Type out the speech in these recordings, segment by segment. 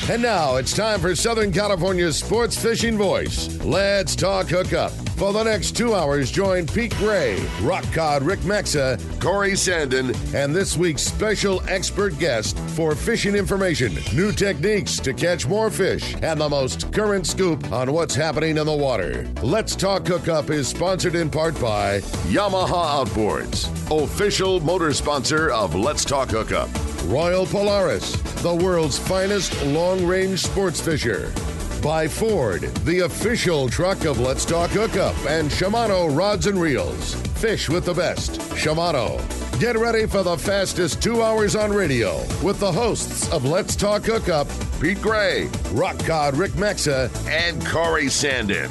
And now it's time for Southern California's sports fishing voice. Let's talk hookup. For the next 2 hours, join Pete Gray, Rock Cod Rick Maxa, Corey Sandin, and this week's special expert guest for fishing information, new techniques to catch more fish, and the most current scoop on what's happening in the water. Let's Talk Hookup is sponsored in part by Yamaha Outboards, official motor sponsor of Let's Talk Hookup. Royal Polaris, the world's finest long-range sports fisher. By Ford, the official truck of Let's Talk Hookup, and Shimano Rods and Reels. Fish with the best. Shimano. Get ready for the fastest 2 hours on radio with the hosts of Let's Talk Hookup, Pete Gray, Rock Cod Rick Maxa, and Corey Sandin.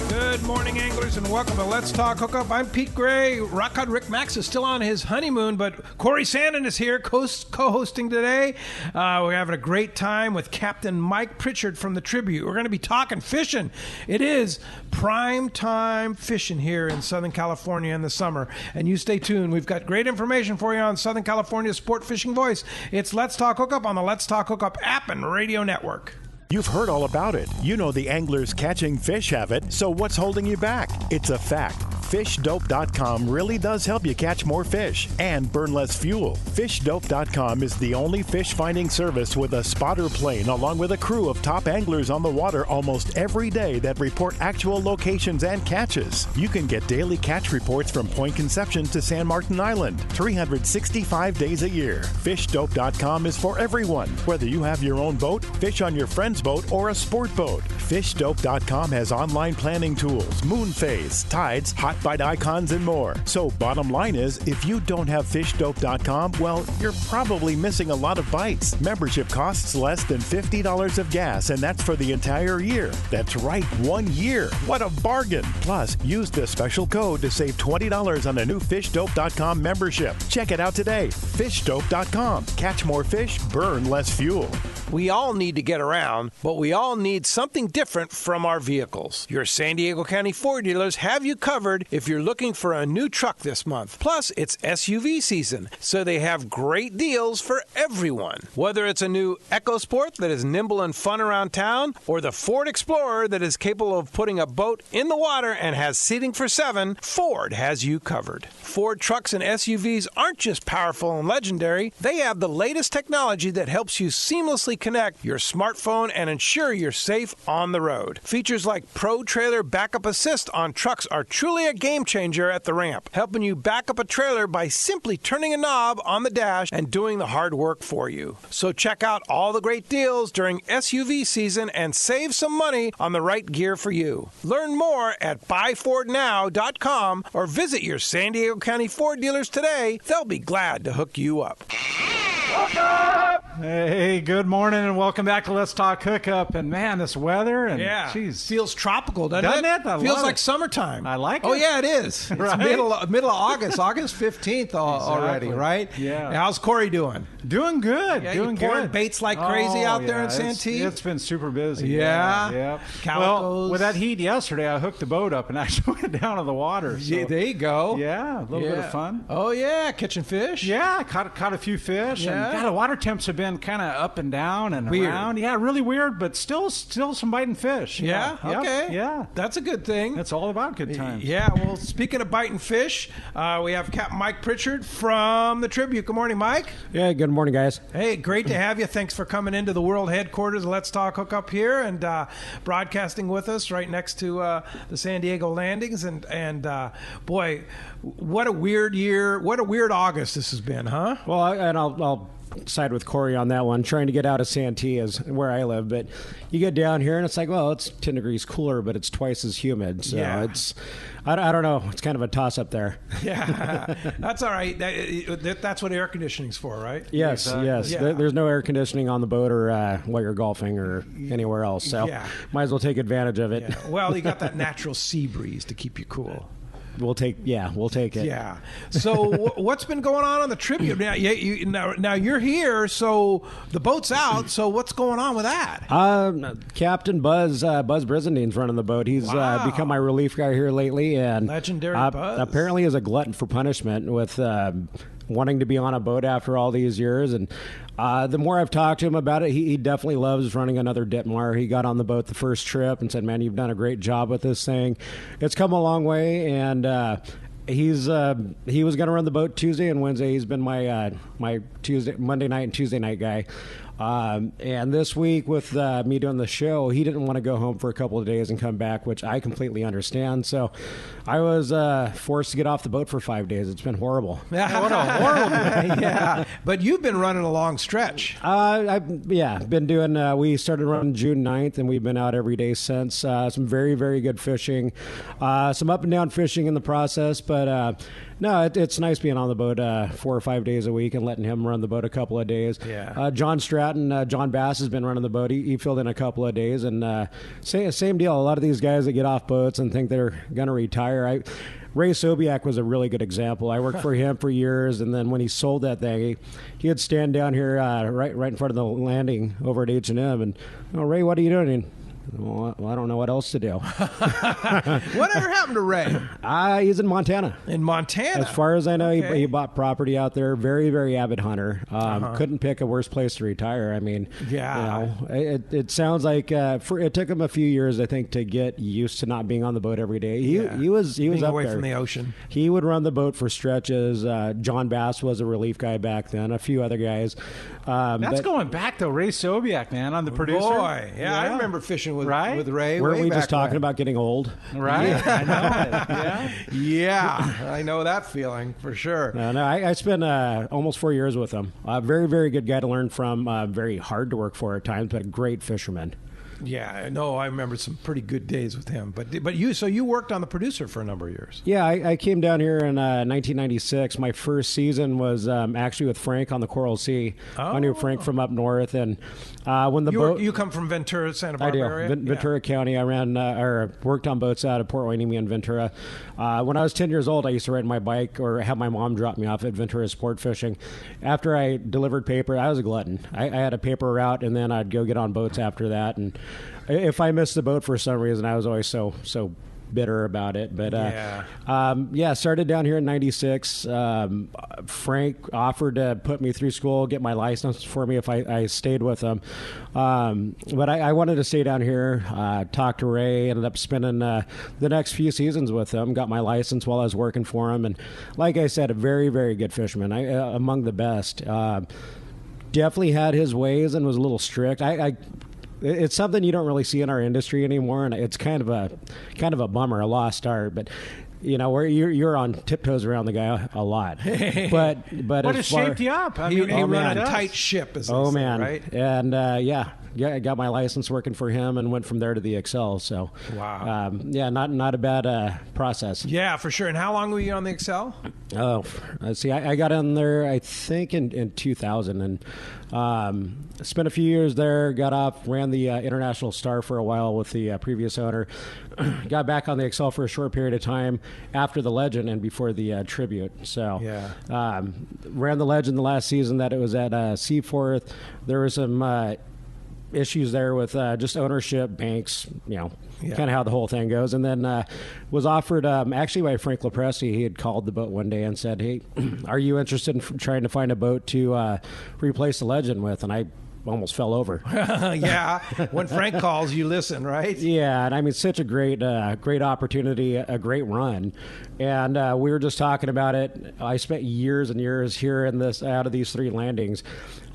Good morning, anglers, and welcome to Let's Talk Hookup. I'm Pete Gray. Rock Cod Rick Max is still on his honeymoon, but Corey Sandin is here co-hosting today. We're having a great time with Captain Mike Pritchard from the Tribute. We're going to be talking fishing. It is prime time fishing here in Southern California in the summer, and you stay tuned. We've got great information for you on Southern California's Sport Fishing Voice. It's Let's Talk Hookup on the Let's Talk Hookup app and radio network. You've heard all about it. You know the anglers catching fish have it, so what's holding you back? It's a fact. FishDope.com really does help you catch more fish and burn less fuel. FishDope.com is the only fish finding service with a spotter plane along with a crew of top anglers on the water almost every day that report actual locations and catches. You can get daily catch reports from Point Conception to San Martin Island, 365 days a year. FishDope.com is for everyone, whether you have your own boat, fish on your friend's boat, or a sport boat. FishDope.com has online planning tools, moon phase, tides, hot bite icons, and more. So bottom line is, if you don't have FishDope.com, well, you're probably missing a lot of bites. Membership costs less than $50 of gas, and that's for the entire year. That's right, 1 year. What a bargain. Plus, use the special code to save $20 on a new FishDope.com membership. Check it out today. FishDope.com. Catch more fish, burn less fuel. We all need to get around, but we all need something different from our vehicles. Your San Diego County Ford dealers have you covered if you're looking for a new truck this month. Plus, it's SUV season, so they have great deals for everyone. Whether it's a new EcoSport that is nimble and fun around town, or the Ford Explorer that is capable of putting a boat in the water and has seating for 7, Ford has you covered. Ford trucks and SUVs aren't just powerful and legendary. They have the latest technology that helps you seamlessly connect your smartphone and ensure you're safe on the road. Features like Pro Trailer Backup Assist on trucks are truly a game changer at the ramp, helping you back up a trailer by simply turning a knob on the dash and doing the hard work for you. So check out all the great deals during SUV season and save some money on the right gear for you. Learn more at buyfordnow.com or visit your San Diego County Ford dealers today. They'll be glad to hook you up. Hey, good morning and welcome back to Let's Talk Hookup. And man, this weather and geez, feels tropical, doesn't it? I feels love like it. Summertime. I like it. Oh yeah, it is. It's right? middle of August, August 15th already, Exactly. right? Yeah. How's Corey doing? Doing good. Yeah, doing you pouring good. baits like crazy out there in Santee? It's been super busy. Yeah. Yeah. Calicos. Well, with that heat yesterday, I hooked the boat up and actually went down to the water. So, Yeah, there you go. yeah, a little bit of fun. Oh yeah, catching fish. Yeah, I caught a few fish. Yeah. And God, the water temps have been kind of up and down and Weird. around. Yeah, really weird, but still some biting fish. Yeah. Yep, Okay. yeah. That's a good thing. It's all about good times. Yeah. Well, speaking of biting fish, we have Captain Mike Pritchard from the Tribute. Good morning, Mike. Yeah, good morning, guys. Hey, great to have you. Thanks for coming into the world headquarters of Let's Talk Hookup here and broadcasting with us right next to the San Diego landings. And boy, what a weird year. What a weird August this has been, huh? Well, I'll side with Corey on that one. Trying to get out of Santee is where I live, but you get down here and it's like, well, it's 10 degrees cooler, but it's twice as humid. So it's, I don't know. It's kind of a toss up there. Yeah, that's all right. That's what air conditioning's for, right? Yes, Exactly. yes. Yeah. There's no air conditioning on the boat or while you're golfing or anywhere else. So might as well take advantage of it. Yeah. Well, you got that natural sea breeze to keep you cool. We'll take it. Yeah. So what's been going on the Tribute? Now you're here, so the boat's out. So what's going on with that? Captain Buzz Brisendine's running the boat. He's become my relief guy here lately, and Legendary Buzz. Apparently is a glutton for punishment with wanting to be on a boat after all these years. And The more I've talked to him about it, he definitely loves running another Ditmar. He got on the boat the first trip and said, "Man, you've done a great job with this thing. It's come a long way." And he was going to run the boat Tuesday and Wednesday. He's been my Monday night and Tuesday night guy. And this week with me doing the show, he didn't want to go home for a couple of days and come back, which I completely understand. So I was forced to get off the boat for 5 days. It's been horrible. What a horrible yeah. But you've been running a long stretch. I've been doing, we started running June 9th, and we've been out every day since. Some very, very good fishing. Some up and down fishing in the process, but no, it's nice being on the boat 4 or 5 days a week and letting him run the boat a couple of days. Yeah. John Stratton, John Bass has been running the boat. He filled in a couple of days, and same deal. A lot of these guys that get off boats and think they're going to retire. Ray Sobiak was a really good example. I worked for him for years, and then when he sold that thing, he would stand down here right in front of the landing over at H&M, and Ray, what are you doing? And, well, I don't know what else to do. Whatever happened to Ray? He's in Montana. In Montana? As far as I know, Okay. he bought property out there. Very, very avid hunter. Couldn't pick a worse place to retire. I mean, Yeah. It sounds like it took him a few years, I think, to get used to not being on the boat every day. He was Being up away there from the ocean. He would run the boat for stretches. John Bass was a relief guy back then. A few other guys. That's going back to Ray Sobiak, man, on the producer. Boy, yeah, I remember fishing with Ray. Weren't way we back just talking when. about getting old? Right? Yeah. I know it. Yeah. Yeah, I know that feeling for sure. No, I spent almost 4 years with him. Very, very good guy to learn from. Very hard to work for at times, but a great fisherman. Yeah, no, I remember some pretty good days with him. But you worked on the producer for a number of years. Yeah, I came down here in 1996. My first season was actually with Frank on the Coral Sea. I knew Frank from up north, and when the boat you come from Ventura, Santa Barbara area? Ventura County. I ran or worked on boats out of Port Hueneme and Ventura. When I was 10 years old, I used to ride my bike or have my mom drop me off at Ventura Sport Fishing. After I delivered paper, I was a glutton. I had a paper route, and then I'd go get on boats after that. And if I missed the boat for some reason, I was always so bitter about it. But started down here in 96. Frank offered to put me through school, get my license for me if I stayed with him. But I wanted to stay down here, talk to Ray, ended up spending the next few seasons with him, got my license while I was working for him. And like I said, a very, very good fisherman, among the best. Definitely had his ways and was a little strict. It's something you don't really see in our industry anymore, and it's kind of a bummer, a lost art. But where you're on tiptoes around the guy a lot. But it shaped you up. I mean, he ran a tight ship, as they say, man, right? And I got my license working for him and went from there to the Excel. So wow, not a bad process. Yeah, for sure. And how long were you on the Excel? Oh, let's see. I got in there, I think, in 2000, and spent a few years there. Got off, ran the International Star for a while with the previous owner. Got back on the Excel for a short period of time after the Legend and before the Tribute. So ran the Legend the last season that it was at Seaforth. There was some issues there with just ownership, banks, kind of how the whole thing goes. And then was offered, actually by Frank Lopresti. He had called the boat one day and said, "Hey, are you interested in trying to find a boat to replace the Legend with?" And I almost fell over. Yeah, when Frank calls, you listen, right? Yeah, and I mean, such a great opportunity, a great run. And we were just talking about it. I spent years and years here out of these 3 landings.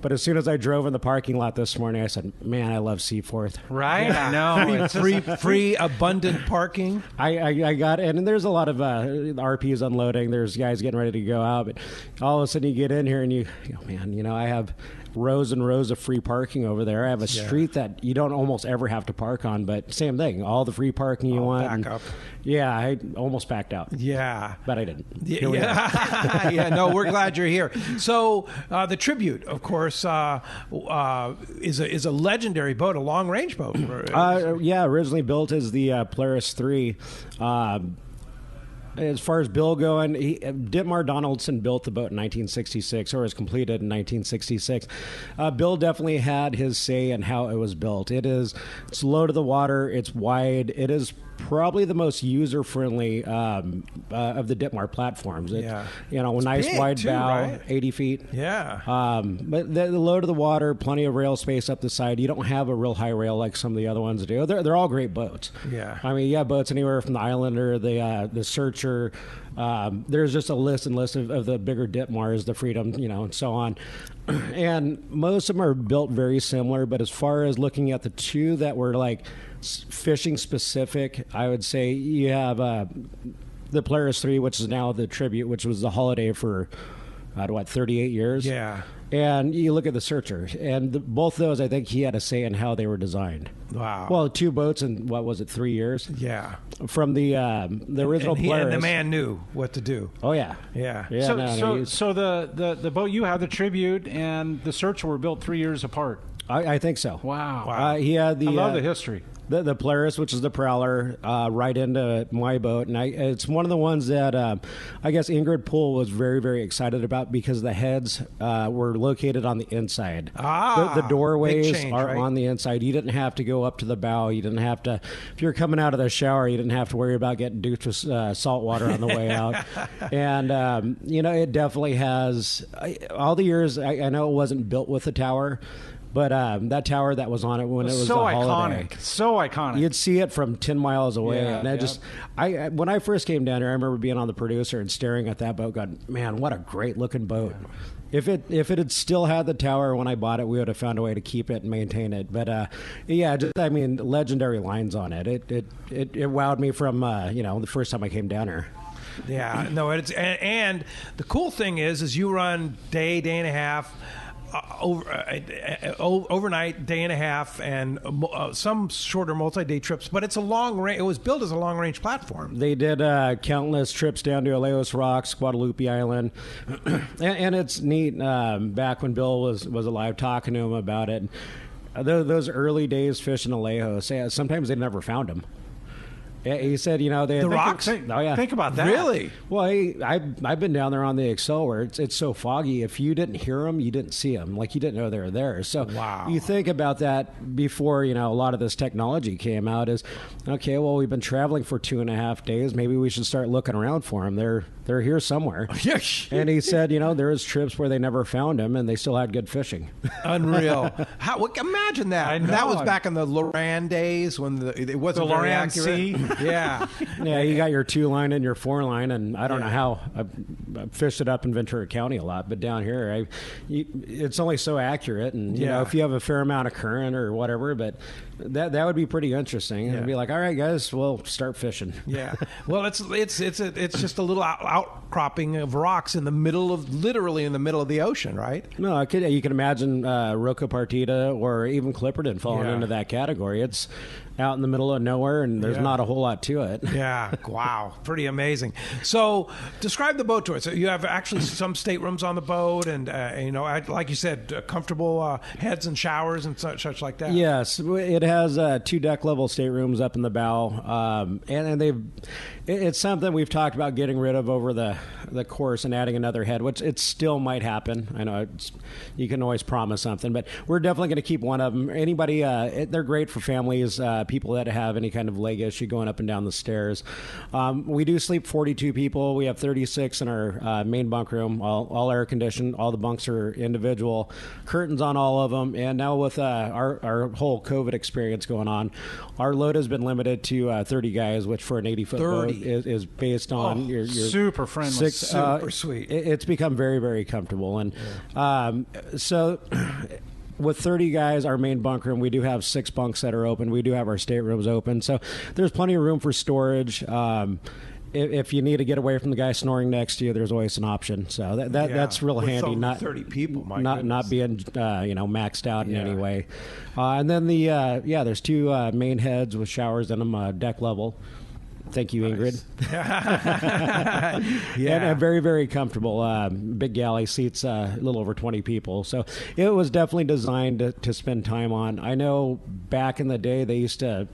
But as soon as I drove in the parking lot this morning, I said, "Man, I love Seaforth." Right? I know. Free, abundant parking. I got it. And there's a lot of RPs unloading. There's guys getting ready to go out. But all of a sudden you get in here and you go, "Man, I have rows and rows of free parking over there. I have a street that you don't almost ever have to park on, but same thing, all the free parking you want." Back up. Yeah, I almost backed out. Yeah. But I didn't. Yeah, no, we're glad you're here. So the Tribute, of course, is a legendary boat, a long-range boat. Originally built as the Polaris 3. As far as Bill going, Dittmar Donaldson built the boat in 1966, or was completed in 1966. Bill definitely had his say in how it was built. It's low to the water, it's wide, it is probably the most user-friendly of the Dittmar platforms. Nice big, wide too, bow, right? 80 feet. Yeah. But the low to the water, plenty of rail space up the side. You don't have a real high rail like some of the other ones do. They're all great boats. Yeah. I mean, boats anywhere from the Islander, the Searcher. There's just a list of the bigger Dittmars, the Freedom, and so on. And most of them are built very similar. But as far as looking at the two that were like fishing specific, I would say you have the Polaris 3, which is now the Tribute, which was the Holiday for 38 years. Yeah. And you look at the Searcher, and both those, I think he had a say in how they were designed. Wow. Well, 2 boats in 3 years? Yeah. From the original Polaris. And the man knew what to do. Oh yeah. Yeah. So the boat you have, the Tribute, and the Searcher were built 3 years apart. I think so. Wow. He had the. I love the history. The Polaris, which is the Prowler, right into my boat, and it's one of the ones that I guess Ingrid Poole was very, very excited about because the heads were located on the inside. The doorways are on the inside. You didn't have to go up to the bow. You didn't have to. If you're coming out of the shower, you didn't have to worry about getting duped with salt water on the way out. And it definitely has all the years. I know it wasn't built with the tower. But that tower that was on it when it was so the Holiday. So iconic. You'd see it from 10 miles away. Yeah, and when I first came down here, I remember being on the producer and staring at that boat going, man, what a great looking boat. Yeah. If it had still had the tower when I bought it, we would have found a way to keep it and maintain it. But legendary lines on it. It wowed me from the first time I came down here. Yeah, no, and the cool thing is you run day and a half. Overnight, day and a half, and some shorter multi-day trips. But it's a long range. It was built as a long-range platform. They did countless trips down to Alejos Rocks, Guadalupe Island, and it's neat. Back when Bill was alive, talking to him about it, those early days fishing Alejos, sometimes they never found him. Yeah, he said, the rocks. Oh yeah, think about that. Really? Well, I've been down there on the Excel where it's so foggy. If you didn't hear them, you didn't see them. Like you didn't know they were there. So wow. You think about that before a lot of this technology came out. Is okay. Well, we've been traveling for 2.5 days. Maybe we should start looking around for them. They're here somewhere. And he said, there was trips where they never found them, and they still had good fishing. Unreal. Imagine that. That was back in the Loran days when it wasn't very accurate. Sea. Yeah. Yeah, you got your 2-line and your 4-line, and I don't know how. I fished it up in Ventura County a lot, but down here, it's only so accurate. And, if you have a fair amount of current or whatever, but that would be pretty interesting. It'd be like, all right, guys, we'll start fishing. Yeah. Well, it's just a little outcropping of rocks literally in the middle of the ocean, right? No, you can imagine Roca Partida or even Clipperton falling into that category. It's out in the middle of nowhere, and there's not a whole lot to it. Yeah. Wow. Pretty amazing. So describe the boat to us. So you have actually some staterooms on the boat and, like you said, comfortable heads and showers and such like that. Yes. It has 2 deck level staterooms up in the bow. And it's something we've talked about getting rid of over the course and adding another head, which it still might happen. I know you can always promise something, but we're definitely going to keep one of them. Anybody, they're great for families, people that have any kind of leg issue going up and down the stairs. We do sleep 42 people. We have 36 in our main bunk room, all air conditioned. All the bunks are individual, curtains on all of them. And now with our whole COVID experience going on, our load has been limited to 30 guys, which for an 80-foot boat is based on your super friendly, super sweet. It's become very, very comfortable. And so with 30 guys, our main bunk room, we do have 6 bunks that are open. We do have our staterooms open. So there's plenty of room for storage. If you need to get away from the guy snoring next to you, there's always an option. So that's real handy. Not 30 people, not being maxed out in any way. And then there's 2 main heads with showers in them, deck level. Thank you, Ingrid. And very, very comfortable. Big galley seats, a little over 20 people. So it was definitely designed to spend time on. I know back in the day they used to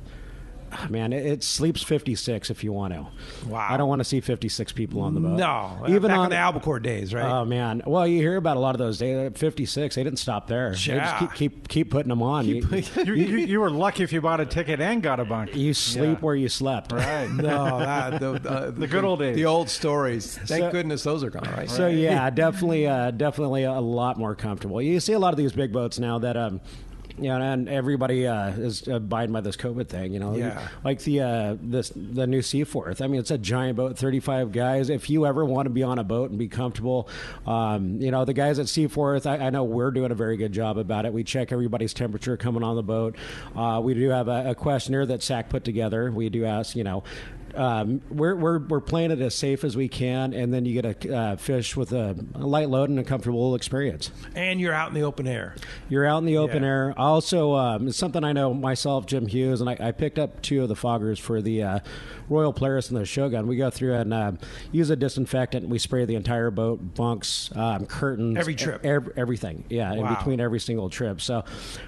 man, it sleeps 56 if you want to. Wow. I don't want to see 56 people on the boat. No. Even back on in the albacore days, right? Oh, man. Well, you hear about a lot of those days. At 56, they didn't stop there. Yeah. They just keep putting them on. You were lucky if you bought a ticket and got a bunk. You sleep where you slept. Right. No, the good old days. The old stories. Thank goodness those are gone, right? So, yeah, definitely a lot more comfortable. You see a lot of these big boats now that and everybody is abiding by this COVID thing, like the new Seaforth. I mean, it's a giant boat, 35 guys. If you ever want to be on a boat and be comfortable, the guys at Seaforth, I know we're doing a very good job about it. We check everybody's temperature coming on the boat. We do have a questionnaire that SAC put together. We do ask, we're playing it as safe as we can, and then you get a fish with a light load and a comfortable experience. And you're out in the open air. You're out in the open air. Also, it's something I know myself, Jim Hughes, and I picked up 2 of the foggers for the Royal Polaris and the Shogun. We go through and use a disinfectant. We spray the entire boat, bunks, curtains, every trip, everything. Yeah, in between every single trip. So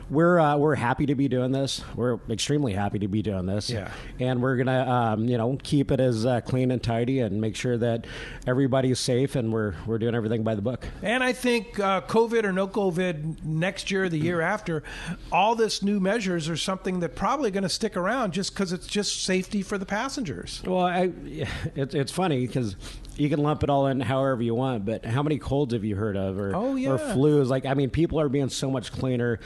we're happy to be doing this. We're extremely happy to be doing this. Yeah, and we're gonna keep it as clean and tidy and make sure that everybody's safe, and we're doing everything by the book. And I think COVID or no COVID, next year, the year after, all this new measures are something that probably going to stick around just because it's just safety for the passengers. Well, it's funny because you can lump it all in however you want, but how many colds have you heard of or flus? Like, I mean, people are being so much cleaner.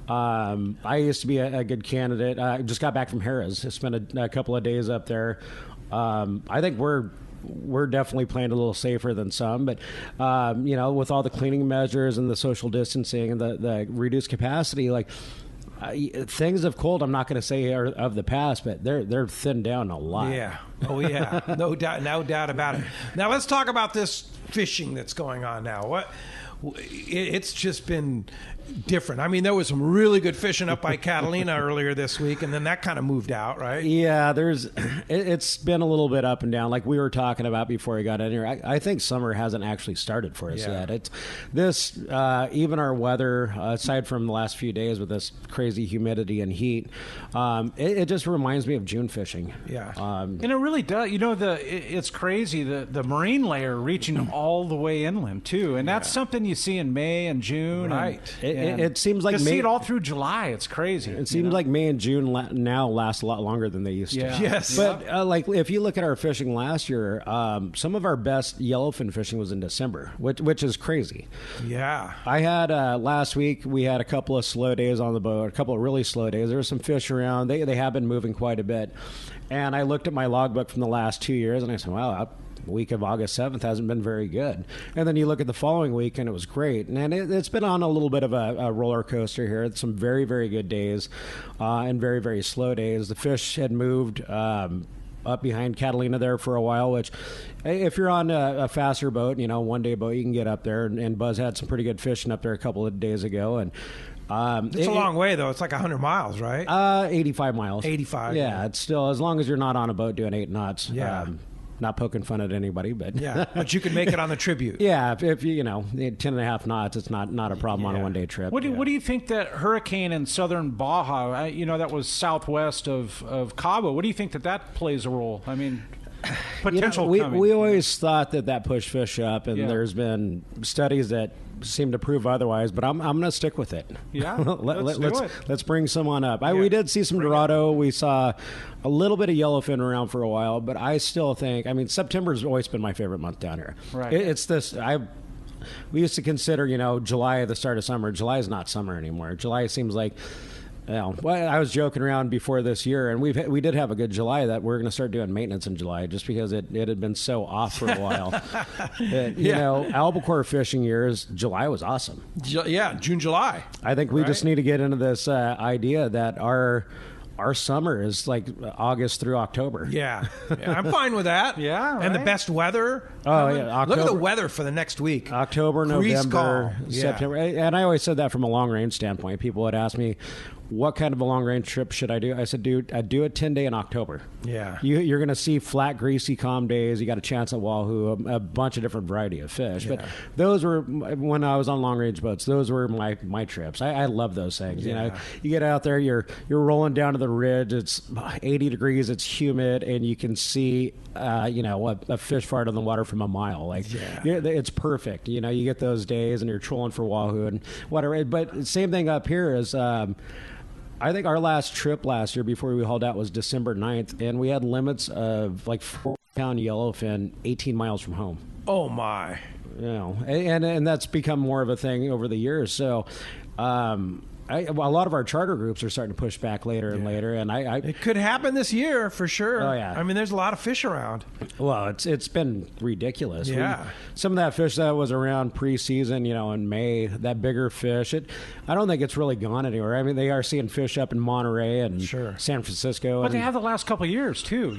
I used to be a good candidate. I just got back from Harrah's. I spent a couple of days up there. I think we're definitely playing a little safer than some, but with all the cleaning measures and the social distancing and the reduced capacity, like things of cold, I'm not going to say are of the past, but they're thinned down a lot. Yeah. Oh yeah. No doubt about it. Now let's talk about this fishing that's going on now. It's just been different. I mean, there was some really good fishing up by Catalina earlier this week, and then that kind of moved out, right? Yeah, it's been a little bit up and down, like we were talking about before we got in here. I think summer hasn't actually started for us yet. It's this, even our weather, aside from the last few days with this crazy humidity and heat, it just reminds me of June fishing. Yeah, and it really does. It's crazy the marine layer reaching all the way inland too, and that's something you see in May and June, right? It seems like you see it all through July. It's crazy. It seems like May and June now last a lot longer than they used to. Yes, but like if you look at our fishing last year, some of our best yellowfin fishing was in December, which is crazy. Yeah, I had last week we had a couple of slow days on the boat, a couple of really slow days. There was some fish around. They have been moving quite a bit, and I looked at my logbook from the last 2 years, and I said, wow. The week of August 7th hasn't been very good. And then you look at the following week, and it was great. And it's been on a little bit of a roller coaster here. Some very, very good days and very, very slow days. The fish had moved up behind Catalina there for a while, which if you're on a faster boat, one-day boat, you can get up there. And Buzz had some pretty good fishing up there a couple of days ago. And it's a long way, though. It's like 100 miles, right? 85 miles. 85. Yeah, it's still, as long as you're not on a boat doing 8 knots. Yeah. Not poking fun at anybody, but but you can make it on the Tribute. Yeah, if you 10.5 knots, it's not a problem on a one-day trip. What do you think that hurricane in southern Baja? that was southwest of Cabo. What do you think that plays a role? I mean, potential. We always thought that pushed fish up, and there's been studies that seem to prove otherwise, but I'm going to stick with it. Yeah, let's bring someone up. We did see some Dorado. We saw a little bit of yellowfin around for a while, but I still think, September's always been my favorite month down here. Right. It's this. We used to consider, July the start of summer. July is not summer anymore. July seems like. Well, I was joking around before this year, and we did have a good July that we're going to start doing maintenance in July just because it had been so off for a while. Albacore fishing years, July was awesome. June, July. I think we just need to get into this idea that our summer is like August through October. Yeah, I'm fine with that. Yeah, right. And the best weather Oh, yeah. October, look at the weather for the next week. October, November, Yeah. September. And I always said that from a long-range standpoint. People would ask me, what kind of a long-range trip should I do? I said, dude, I'd do a 10-day in October. Yeah. You're going to see flat, greasy, calm days. You got a chance at wahoo, a bunch of different variety of fish. Yeah. But those were, when I was on long-range boats, those were my trips. I love those things. Yeah. You know, you get out there, you're rolling down to the ridge. It's 80 degrees. It's humid, and you can see, a fish fart on the water from a mile. It's perfect. You know, you get those days, and you're trolling for wahoo and whatever. But same thing up here is. I think our last trip last year before we hauled out was December 9th, and we had limits of like 4-pound yellowfin 18 miles from home. Oh, my. You know, and that's become more of a thing over the years. So a lot of our charter groups are starting to push back later and later, and it could happen this year for sure. Oh, yeah. I mean, there's a lot of fish around. Well, it's been ridiculous. Yeah. Some of that fish that was around preseason, in May, that bigger fish, I don't think it's really gone anywhere. I mean, they are seeing fish up in Monterey and San Francisco. But they have the last couple of years, too,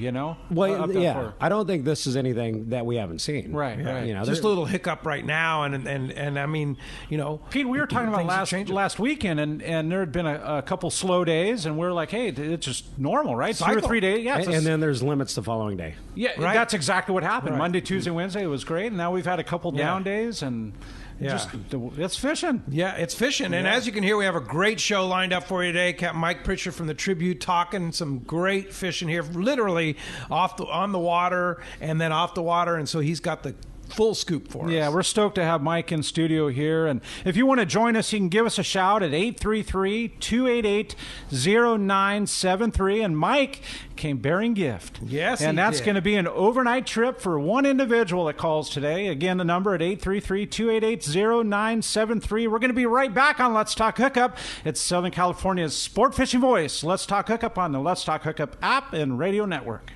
Well, yeah. I don't think this is anything that we haven't seen. Right, right. Just a little hiccup right now, and I mean, Pete, we were talking about last weekend, and there had been a couple slow days, and we're like, hey, it's just normal, right? Cycle. 2 or 3 days. Yeah, and then there's limits the following day. Yeah, right. That's exactly what happened. Right. Monday, Tuesday, Wednesday, it was great, and now we've had a couple down days, and it's fishing. Yeah, it's fishing. And as you can hear, we have a great show lined up for you today. Captain Mike Pritchard from the Tribute talking some great fishing here, literally on the water and then off the water. And so he's got the full scoop for us. Yeah, we're stoked to have Mike in studio here. And if you want to join us, you can give us a shout at 833-288-0973. And Mike came bearing gift. Yes, and that's did. going to be an overnight trip for one individual that calls today. Again, the number at 833-288-0973. We're going to be right back on Let's Talk Hookup. It's Southern California's sport fishing voice. Let's Talk Hookup on the Let's Talk Hookup app and radio network.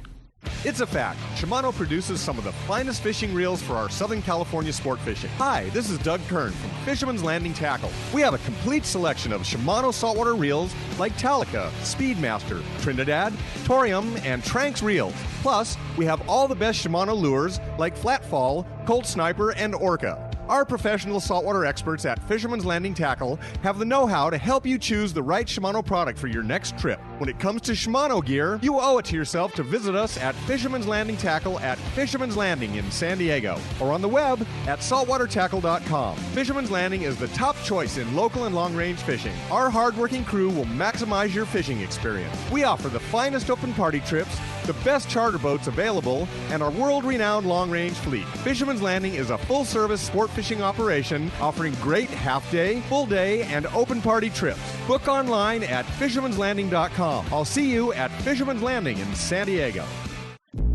It's a fact. Shimano produces some of the finest fishing reels for our Southern California sport fishing. Hi, this is Doug Kern from Fisherman's Landing Tackle. We have a complete selection of Shimano saltwater reels like Talica, Speedmaster, Trinidad, Torium, and Tranx reels. Plus, we have all the best Shimano lures like Flatfall, Colt Sniper, and Orca. Our professional saltwater experts at Fisherman's Landing Tackle have the know-how to help you choose the right Shimano product for your next trip. When it comes to Shimano gear, you owe it to yourself to visit us at Fisherman's Landing Tackle at Fisherman's Landing in San Diego or on the web at saltwatertackle.com. Fisherman's Landing is the top choice in local and long-range fishing. Our hard-working crew will maximize your fishing experience. We offer the finest open party trips, the best charter boats available, and our world-renowned long-range fleet. Fisherman's Landing is a full-service sport fishing operation offering great half-day, full-day, and open party trips. Book online at fishermanslanding.com. I'll see you at Fisherman's Landing in San Diego.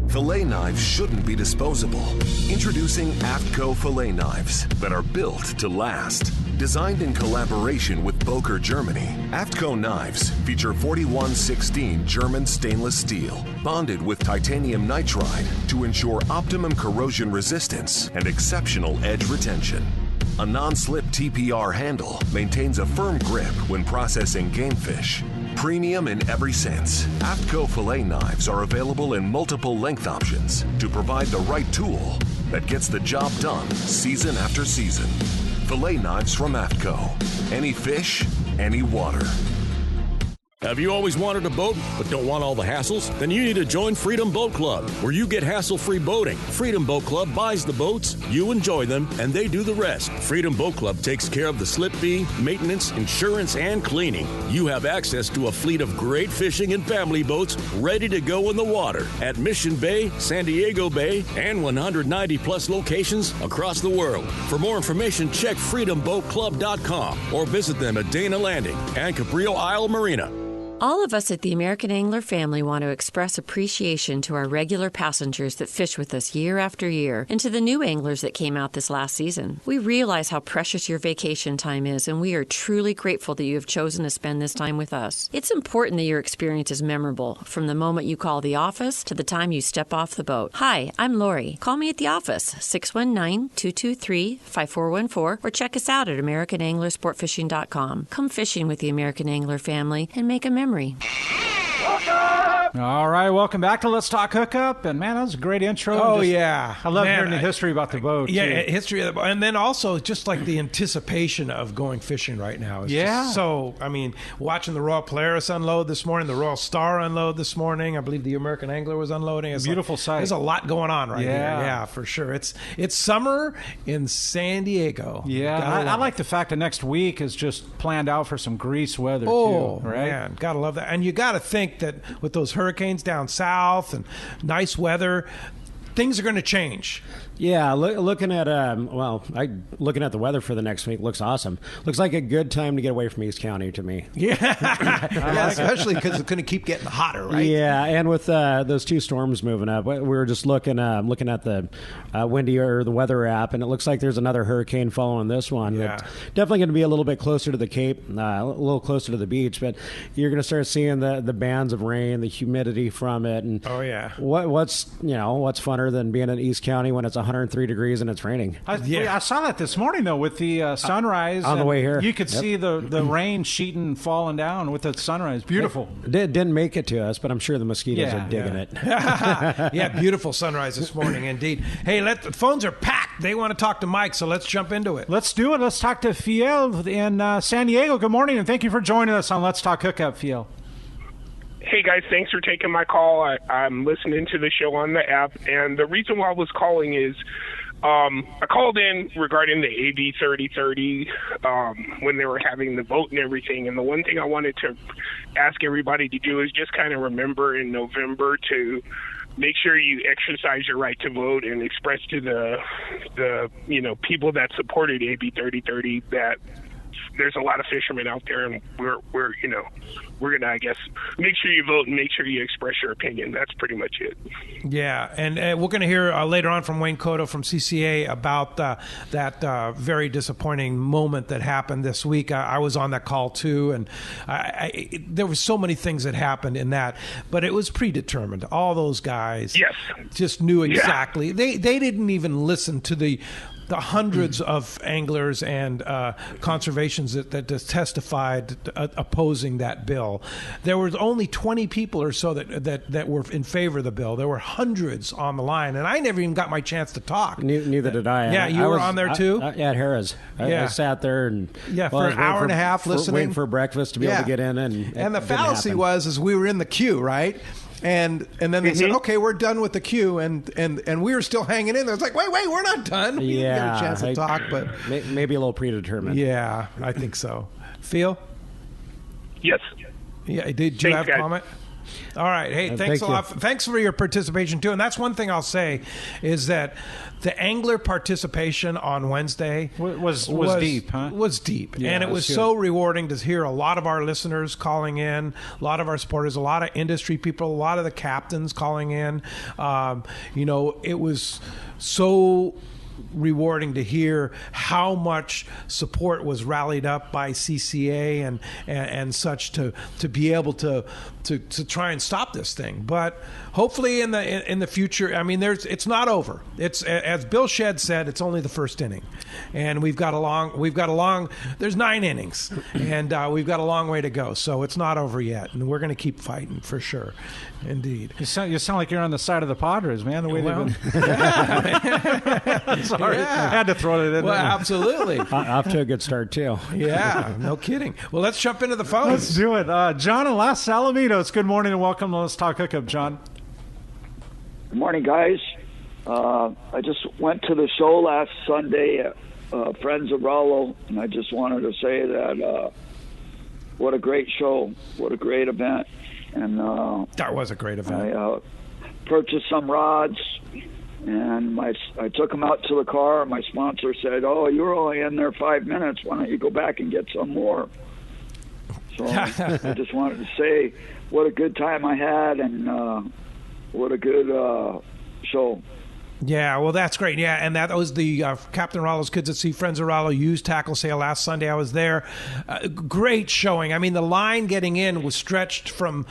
Fillet knives shouldn't be disposable. Introducing Afco fillet knives that are built to last. Designed in collaboration with Boker, Germany, Afco knives feature 4116 German stainless steel, bonded with titanium nitride to ensure optimum corrosion resistance and exceptional edge retention. A non-slip TPR handle maintains a firm grip when processing game fish. Premium in every sense, Afco fillet knives are available in multiple length options to provide the right tool that gets the job done season after season. Fillet knives from Afco. Any fish, any water. Have you always wanted a boat but don't want all the hassles? Then you need to join Freedom Boat Club, where you get hassle-free boating. Freedom Boat Club buys the boats, you enjoy them, and they do the rest. Freedom Boat Club takes care of the slip fee, maintenance, insurance, and cleaning. You have access to a fleet of great fishing and family boats ready to go in the water at Mission Bay, San Diego Bay, and 190-plus locations across the world. For more information, check freedomboatclub.com or visit them at Dana Landing and Cabrillo Isle Marina. All of us at the American Angler family want to express appreciation to our regular passengers that fish with us year after year and to the new anglers that came out this last season. We realize how precious your vacation time is, and we are truly grateful that you have chosen to spend this time with us. It's important that your experience is memorable, from the moment you call the office to the time you step off the boat. Hi, I'm Lori. Call me at the office, 619-223-5414, or check us out at AmericanAnglerSportFishing.com. Come fishing with the American Angler family and make a memory. Hookup! All right, welcome back to Let's Talk Hookup. And, man, that was a great intro. Oh, yeah. I love hearing the history about the boat, Yeah, too. history of the boat. And then also just like the anticipation of going fishing right now. Is just so, I mean, watching the Royal Polaris unload this morning, the Royal Star unload this morning. I believe the American Angler was unloading. It's beautiful sight. There's a lot going on right here. Yeah, for sure. It's summer in San Diego. Yeah, I like the fact that next week is just planned out for some grease weather, too. Right? Man, gotta love that. And you gotta think that with those hurricanes down south and nice weather, things are going to change. Yeah, looking at looking at the weather for the next week looks awesome. Looks like a good time to get away from East County to me. Yeah, especially because it's going to keep getting hotter, right? Yeah, and with those two storms moving up, we were just looking at the windy or the weather app, and it looks like there's another hurricane following this one. Yeah. That's definitely going to be a little bit closer to the Cape, a little closer to the beach, but you're going to start seeing the bands of rain, the humidity from it, and what's funner than being in East County when it's 103 degrees and it's raining? I saw that this morning, though, with the sunrise. On the way here. You could see the rain sheeting falling down with the sunrise. Beautiful. It didn't make it to us, but I'm sure the mosquitoes are digging it. Yeah, beautiful sunrise this morning indeed. Hey, the phones are packed. They want to talk to Mike, so let's jump into it. Let's do it. Let's talk to Fiel in San Diego. Good morning, and thank you for joining us on Let's Talk Hookup, Fiel. Hey, guys, thanks for taking my call. I'm listening to the show on the app, and the reason why I was calling is I called in regarding the AB 3030 when they were having the vote and everything, and the one thing I wanted to ask everybody to do is just kind of remember in November to make sure you exercise your right to vote and express to the people that supported AB 3030 that there's a lot of fishermen out there, and we're gonna, I guess, make sure you vote and make sure you express your opinion. That's pretty much it. Yeah, and we're going to hear later on from Wayne Cotto from CCA about that very disappointing moment that happened this week. I was on that call too, and there were so many things that happened in that, but it was predetermined. All those guys just knew exactly. Yeah. They didn't even listen to the hundreds of anglers and conservations that testified opposing that bill. There was only 20 people or so that were in favor of the bill. There were hundreds on the line, and I never even got my chance to talk. Neither did I. Yeah, you were on there too? At Harrah's. I sat there and for an hour and a half listening. Waiting for breakfast to be able to get in. And the fallacy was we were in the queue, right? And then they said, okay, we're done with the queue, and we were still hanging in there. It's like, wait, we're not done. We didn't get a chance to talk, but maybe a little predetermined. Yeah, I think so. Phil? Yes. Yeah, did you have a comment? All right. Hey, thanks a lot. Thanks for your participation, too. And that's one thing I'll say is that the angler participation on Wednesday was deep, huh? Was deep. Yeah, and it was so rewarding to hear a lot of our listeners calling in, a lot of our supporters, a lot of industry people, a lot of the captains calling in. It was so rewarding to hear how much support was rallied up by CCA and such to be able to try and stop this thing. But hopefully in the future, I mean, it's not over. It's, as Bill Shedd said, it's only the first inning, and we've got a long. There's 9 innings, and we've got a long way to go. So it's not over yet, and we're going to keep fighting for sure. Indeed. You sound like you're on the side of the Padres, man. The way they've been. Sorry, I had to throw it in there. Well, absolutely. Off to a good start too. Yeah, no kidding. Well, let's jump into the phones. Let's do it. John in Los Alamitos. Good morning and welcome to Let's Talk Hookup, John. Good morning, guys. I just went to the show last Sunday at Friends of Rollo, and I just wanted to say that what a great show, what a great event. And that was a great event. I purchased some rods, and I took them out to the car. My sponsor said, "Oh, you were only in there 5 minutes. Why don't you go back and get some more?" So I just wanted to say what a good time I had, and what a good show. Yeah, well, that's great. Yeah, and that was the Captain Rallo's Kids at Sea, Friends of Rallo used tackle sale last Sunday. I was there. Great showing. I mean, the line getting in was stretched from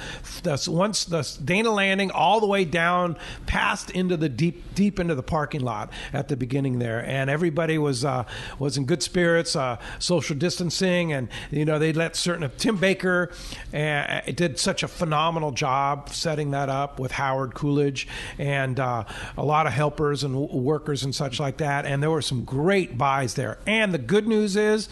once the Dana Landing all the way down past into the deep into the parking lot at the beginning there, and everybody was in good spirits, social distancing, and they let Tim Baker did such a phenomenal job setting that up with Howard Coolidge and a lot of helpers and workers and such like that, and there were some great buys there. And the good news is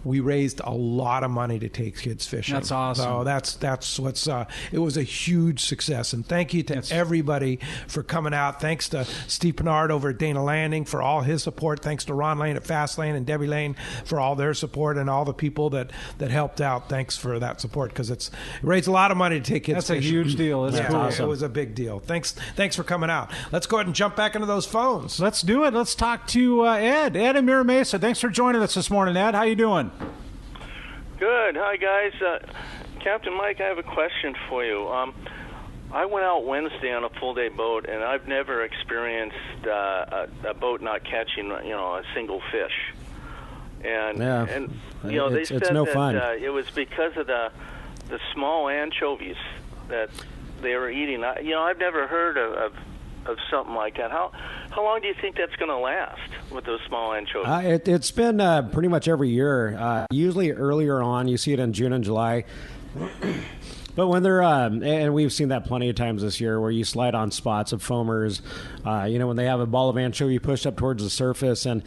we raised a lot of money to take kids fishing. That's awesome. So that's what's it was a huge success. And thank you to everybody for coming out. Thanks to Steve Pennard over at Dana Landing for all his support. Thanks to Ron Lane at Fast Lane and Debbie Lane for all their support, and all the people that helped out. Thanks for that support, because it raised a lot of money to take kids fishing. That's a huge deal. That's cool. Awesome. It was a big deal. Thanks for coming out. Let's go ahead and jump back into those phones. Let's do it. Let's talk to Ed. Ed in Mira Mesa. Thanks for joining us this morning, Ed. How you doing? Good. Hi, guys. Captain Mike, I have a question for you. I went out Wednesday on a full-day boat, and I've never experienced a boat not catching, a single fish. And they said no that fun. It was because of the small anchovies that they were eating. I've never heard of something like that. How long do you think that's going to last with those small anchovies? It's been pretty much every year. Usually earlier on, you see it in June and July. But when they're, and we've seen that plenty of times this year, where you slide on spots of foamers, when they have a ball of anchovy pushed up towards the surface. And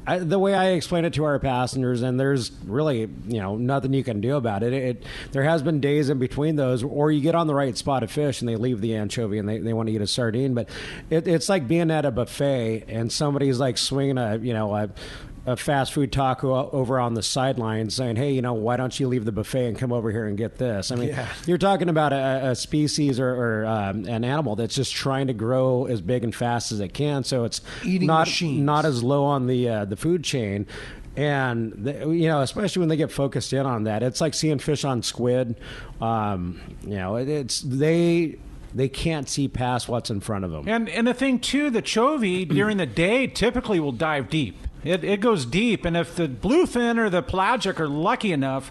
the way I explain it to our passengers, and there's really, nothing you can do about it. There has been days in between those, or you get on the right spot of fish and they leave the anchovy and they want to eat a sardine. But it's like being at a buffet and somebody's like swinging a fast food taco over on the sideline saying, hey, why don't you leave the buffet and come over here and get this? I mean, You're talking about a species or an animal that's just trying to grow as big and fast as it can. So it's eating not as low on the food chain. And, especially when they get focused in on that, it's like seeing fish on squid. They can't see past what's in front of them. And the thing, too, the chovy during the day typically will dive deep. It goes deep, and if the bluefin or the pelagic are lucky enough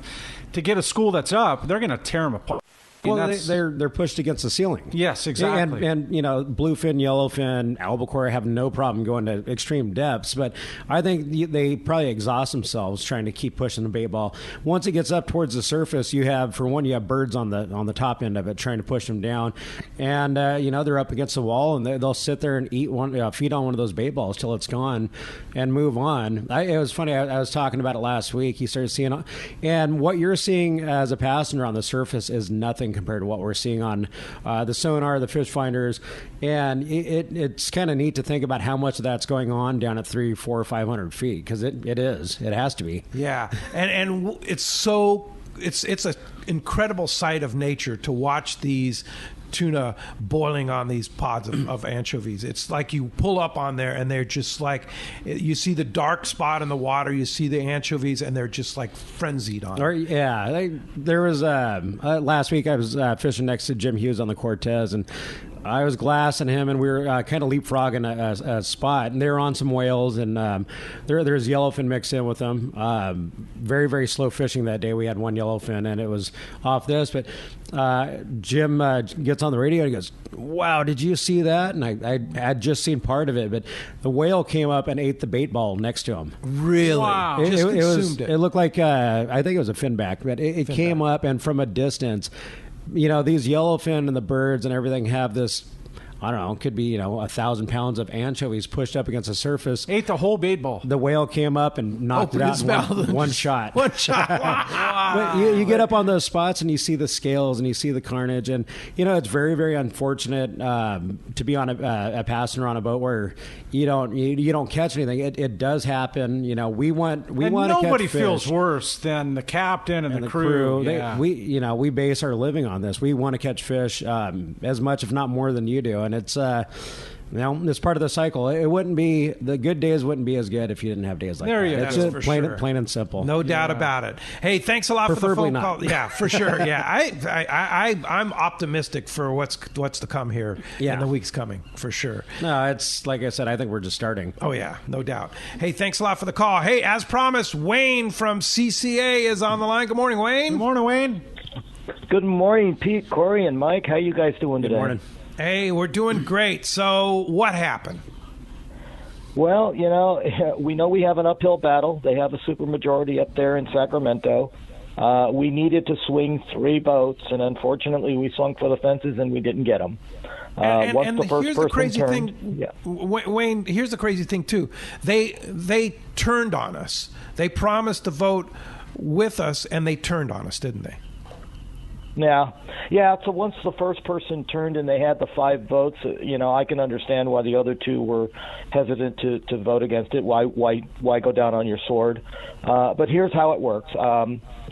to get a school that's up, they're going to tear them apart. Well, they're pushed against the ceiling. Yes, exactly. And bluefin, yellowfin, albacore have no problem going to extreme depths, but I think they probably exhaust themselves trying to keep pushing the bait ball. Once it gets up towards the surface, you have birds on the top end of it trying to push them down, and they're up against the wall, and they'll sit there and feed on one of those bait balls till it's gone, and move on. It was funny. I was talking about it last week. You started seeing, and what you're seeing as a passenger on the surface is nothing compared to what we're seeing on the sonar, the fish finders, and it's kind of neat to think about how much of that's going on down at 300, 400, 500 feet, because it has to be. Yeah, and it's an incredible sight of nature to watch these tuna boiling on these pods of anchovies. It's like you pull up on there and they're just like, you see the dark spot in the water, you see the anchovies, and they're just like frenzied on it. There was last week I was fishing next to Jim Hughes on the Cortez, and I was glassing him, and we were kind of leapfrogging a spot, and they were on some whales, and there's yellowfin mixed in with them. Very, very slow fishing that day. We had one yellowfin, and it was off this, but Jim gets on the radio and he goes, wow, did you see that? And I had just seen part of it, but the whale came up and ate the bait ball next to him. Really? Wow. It looked like, I think it was a finback, but it came up, and from a distance, these yellowfin and the birds and everything have this, I don't know, it could be, 1,000 pounds of anchovies pushed up against the surface. Ate the whole bait ball. The whale came up and knocked it out in one shot. One shot. Wow. But you get up on those spots and you see the scales and you see the carnage. And, it's very, very unfortunate to be on a passenger on a boat where you don't catch anything. It does happen. We want to catch fish. Nobody feels worse than the captain and the crew. Yeah. We base our living on this. We want to catch fish as much, if not more, than you do. And it's It's part of the cycle. It wouldn't be, the good days wouldn't be as good if you didn't have days like that. It's just plain and simple. No doubt about it. Hey, thanks a lot for the phone call. Yeah, for sure. Yeah, I'm optimistic for what's to come here in the weeks coming, for sure. No, it's like I said, I think we're just starting. Oh, yeah, no doubt. Hey, thanks a lot for the call. Hey, as promised, Wayne from CCA is on the line. Good morning, Wayne. Good morning, Wayne. Good morning, Pete, Corey, and Mike. How you guys doing today? Good morning. Hey, we're doing great. So what happened? Well, we know we have an uphill battle. They have a supermajority up there in Sacramento. We needed to swing 3 votes, and unfortunately we swung for the fences and we didn't get them. And here's the crazy thing, Wayne, here's the crazy thing, too. They turned on us. They promised to vote with us, and they turned on us, didn't they? Yeah. So once the first person turned and they had the 5 votes, I can understand why the other 2 were hesitant to vote against it. Why go down on your sword? But here's how it works.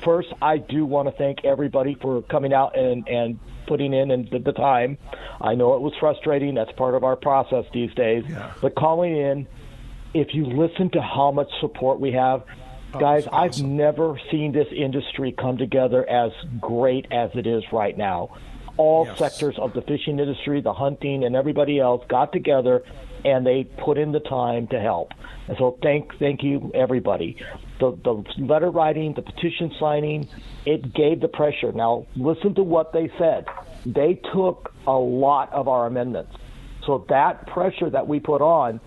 First, I do want to thank everybody for coming out and putting in the time. I know it was frustrating. That's part of our process these days. Yeah. But calling in, if you listen to how much support we have, guys, awesome. I've never seen this industry come together as great as it is right now. All sectors of the fishing industry, the hunting, and everybody else got together, and they put in the time to help. And so thank you, everybody. The letter writing, the petition signing, it gave the pressure. Now, listen to what they said. They took a lot of our amendments. So that pressure that we put on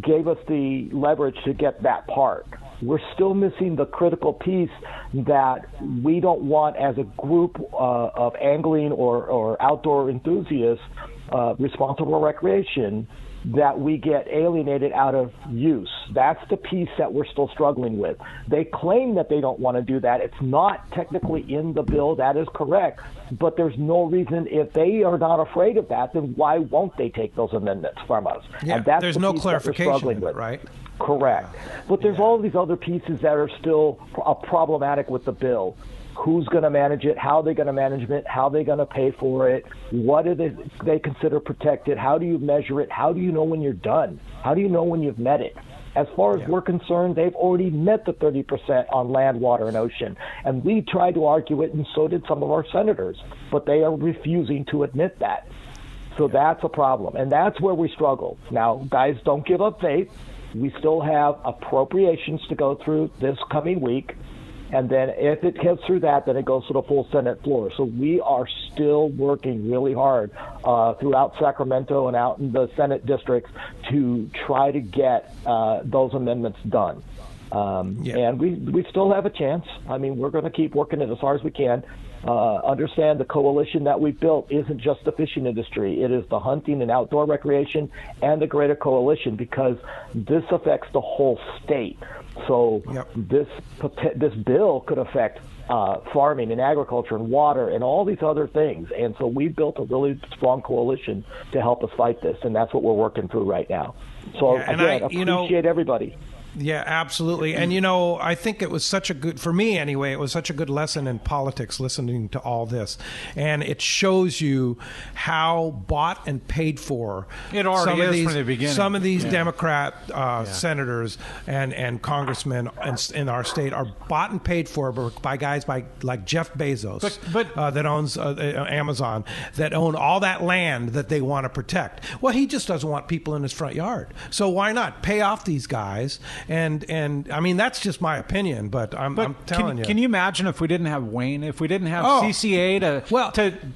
gave us the leverage to get that part. We're still missing the critical piece that we don't want as a group of angling or outdoor enthusiasts, responsible recreation, that we get alienated out of use. That's the piece that we're still struggling with. They claim that they don't want to do that. It's not technically in the bill. That is correct. But there's no reason, if they are not afraid of that, then why won't they take those amendments from us? Yeah, and that's there's the no piece clarification, that we're struggling with. Right? Correct. But there's all these other pieces that are still problematic with the bill. Who's going to manage it? How are they going to manage it? How are they going to pay for it? What do they consider protected? How do you measure it? How do you know when you're done? How do you know when you've met it? As far as we're concerned, they've already met the 30% on land, water, and ocean. And we tried to argue it, and so did some of our senators. But they are refusing to admit that. So that's a problem. And that's where we struggle. Now, guys, don't give up faith. We still have appropriations to go through this coming week. And then if it gets through that, then it goes to the full Senate floor. So we are still working really hard throughout Sacramento and out in the Senate districts to try to get those amendments done. And we still have a chance. I mean, we're going to keep working it as hard as we can. Understand the coalition that we built isn't just the fishing industry. It is the hunting and outdoor recreation and the greater coalition, because this affects the whole state. So this bill could affect farming and agriculture and water and all these other things. And so we built a really strong coalition to help us fight this, and that's what we're working through right now. So again, appreciate everybody. Yeah, absolutely. And, I think it was for me anyway, it was such a good lesson in politics listening to all this. And it shows you how bought and paid for it already is from the beginning. Some of these Democrat senators and congressmen in our state are bought and paid for by guys like Jeff Bezos, that owns Amazon, that own all that land that they want to protect. Well, he just doesn't want people in his front yard. So why not pay off these guys? And I mean, that's just my opinion, but I'm telling you. Can you imagine if we didn't have Wayne, if we didn't have CCA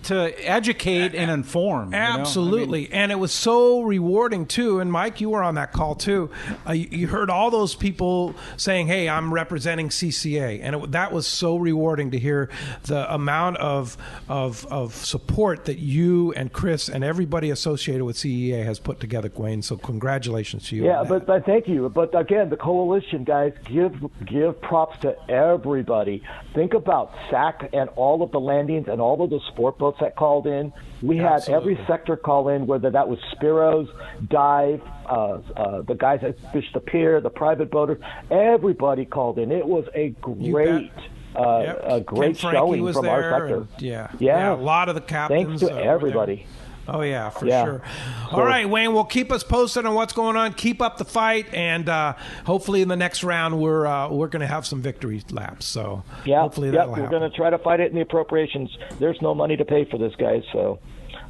to educate and inform? Absolutely. And it was so rewarding, too. And, Mike, you were on that call, too. You heard all those people saying, hey, I'm representing CCA. And that was so rewarding to hear the amount of support that you and Chris and everybody associated with CEA has put together, Wayne. So congratulations to you. Yeah, but thank you. But, again, the coalition, guys, give props to everybody. Think about SAC and all of the landings and all of the sport boats that called in. We had every sector call in, whether that was Spiros, Dive, the guys that fished the pier, the private boaters. Everybody called in. It was a great a great showing from our sector. A lot of the captains. Thanks to everybody. Oh, yeah, for sure. All right, Wayne, well, keep us posted on what's going on. Keep up the fight, and hopefully in the next round we're going to have some victory laps. So hopefully that'll happen. We're going to try to fight it in the appropriations. There's no money to pay for this, guys, so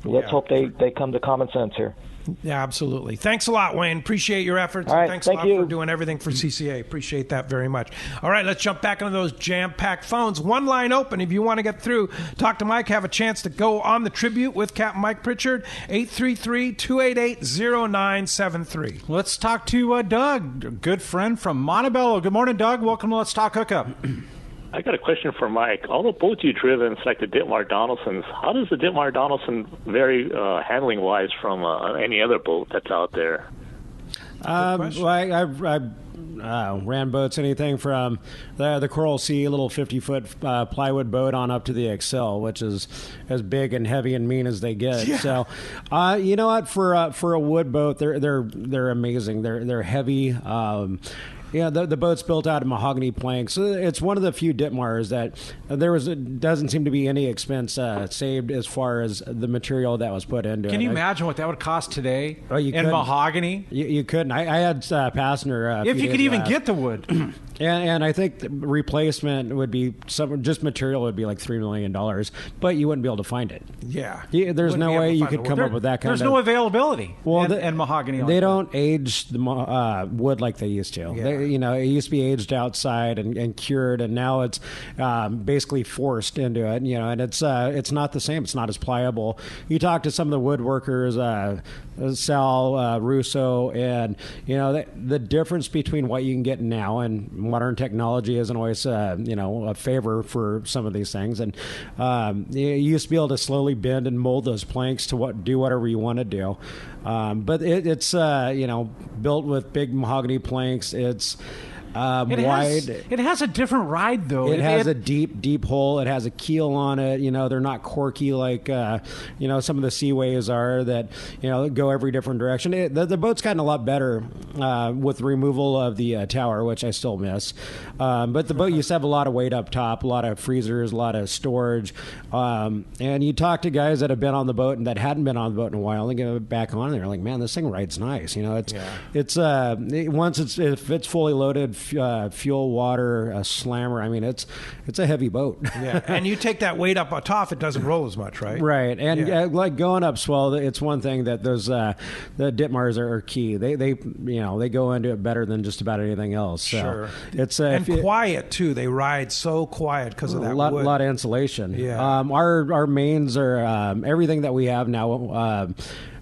let's hope they come to common sense here. Yeah, absolutely. Thanks a lot, Wayne. Appreciate your efforts. All right, Thanks a lot for doing everything for CCA. Appreciate that very much. All right, let's jump back into those jam-packed phones. One line open if you want to get through. Talk to Mike. Have a chance to go on the tribute with Captain Mike Pritchard. 833-288-0973. Let's talk to Doug, a good friend from Montebello. Good morning, Doug. Welcome to Let's Talk Hookup. I got a question for Mike. All the boats you've driven, like the Ditmar Donaldsons, how does the Ditmar Donaldson vary handling-wise from any other boat that's out there? Well, I ran boats, anything from the Coral Sea, a little 50-foot plywood boat, on up to the Excel, which is as big and heavy and mean as they get. Yeah. So, you know what? For a wood boat, they're amazing. They're heavy. Yeah, the boat's built out of mahogany planks. It's one of the few Ditmars that doesn't seem to be any expense saved as far as the material that was put into it. Can you imagine what that would cost today in mahogany? You couldn't. I had Passner. If you could even get the wood. And I think the replacement would be just material would be like $3 million, but you wouldn't be able to find it. Yeah. There's no way you could come up with that kind of... There's no availability in mahogany. They don't age the wood like they used to. Yeah. It used to be aged outside and cured, and now it's basically forced into it. And it's not the same. It's not as pliable. You talk to some of the woodworkers, Sal Russo, and the difference between what you can get now and modern technology isn't always a favor for some of these things. And you used to be able to slowly bend and mold those planks to do whatever you want to do. But it's built with big mahogany planks. It's wide. It has a different ride, though. It has a deep hole. It has a keel on it. They're not corky like some of the Seaways are that go every different direction. The boat's gotten a lot better with removal of the tower, which I still miss. But the boat used to have a lot of weight up top, a lot of freezers, a lot of storage. And you talk to guys that have been on the boat and that hadn't been on the boat in a while, and get back on there, like, man, this thing rides nice. If it's fully loaded. Fuel, water, a slammer. I mean, it's a heavy boat. Yeah, and you take that weight up on top, it doesn't roll as much, right? Right, and like going up swell, it's one thing that those the Ditmars are key. They go into it better than just about anything else. So sure, it's quiet too. They ride so quiet because of that wood. A lot of insulation. Yeah, our mains are everything that we have now.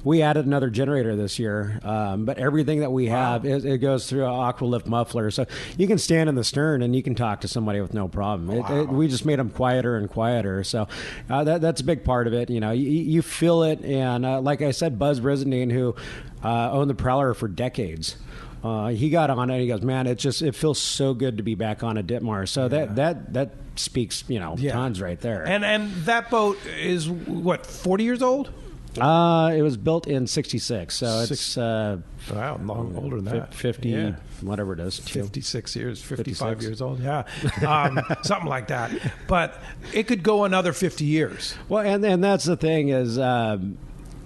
We added another generator this year, but everything that we have, it goes through an Aqualift muffler. So you can stand in the stern and you can talk to somebody with no problem. We just made them quieter and quieter. So that's a big part of it. You feel it. And like I said, Buzz Brizendine, who owned the Prowler for decades, he got on it and he goes, man, it feels so good to be back on a Ditmar. So that speaks, tons right there. And that boat is, 40 years old? It was built in '66, so it's wow, long older than that. 50, whatever it is, 56 years, 55 years old. Yeah, something like that. But it could go another 50 years. Well, and that's the thing is.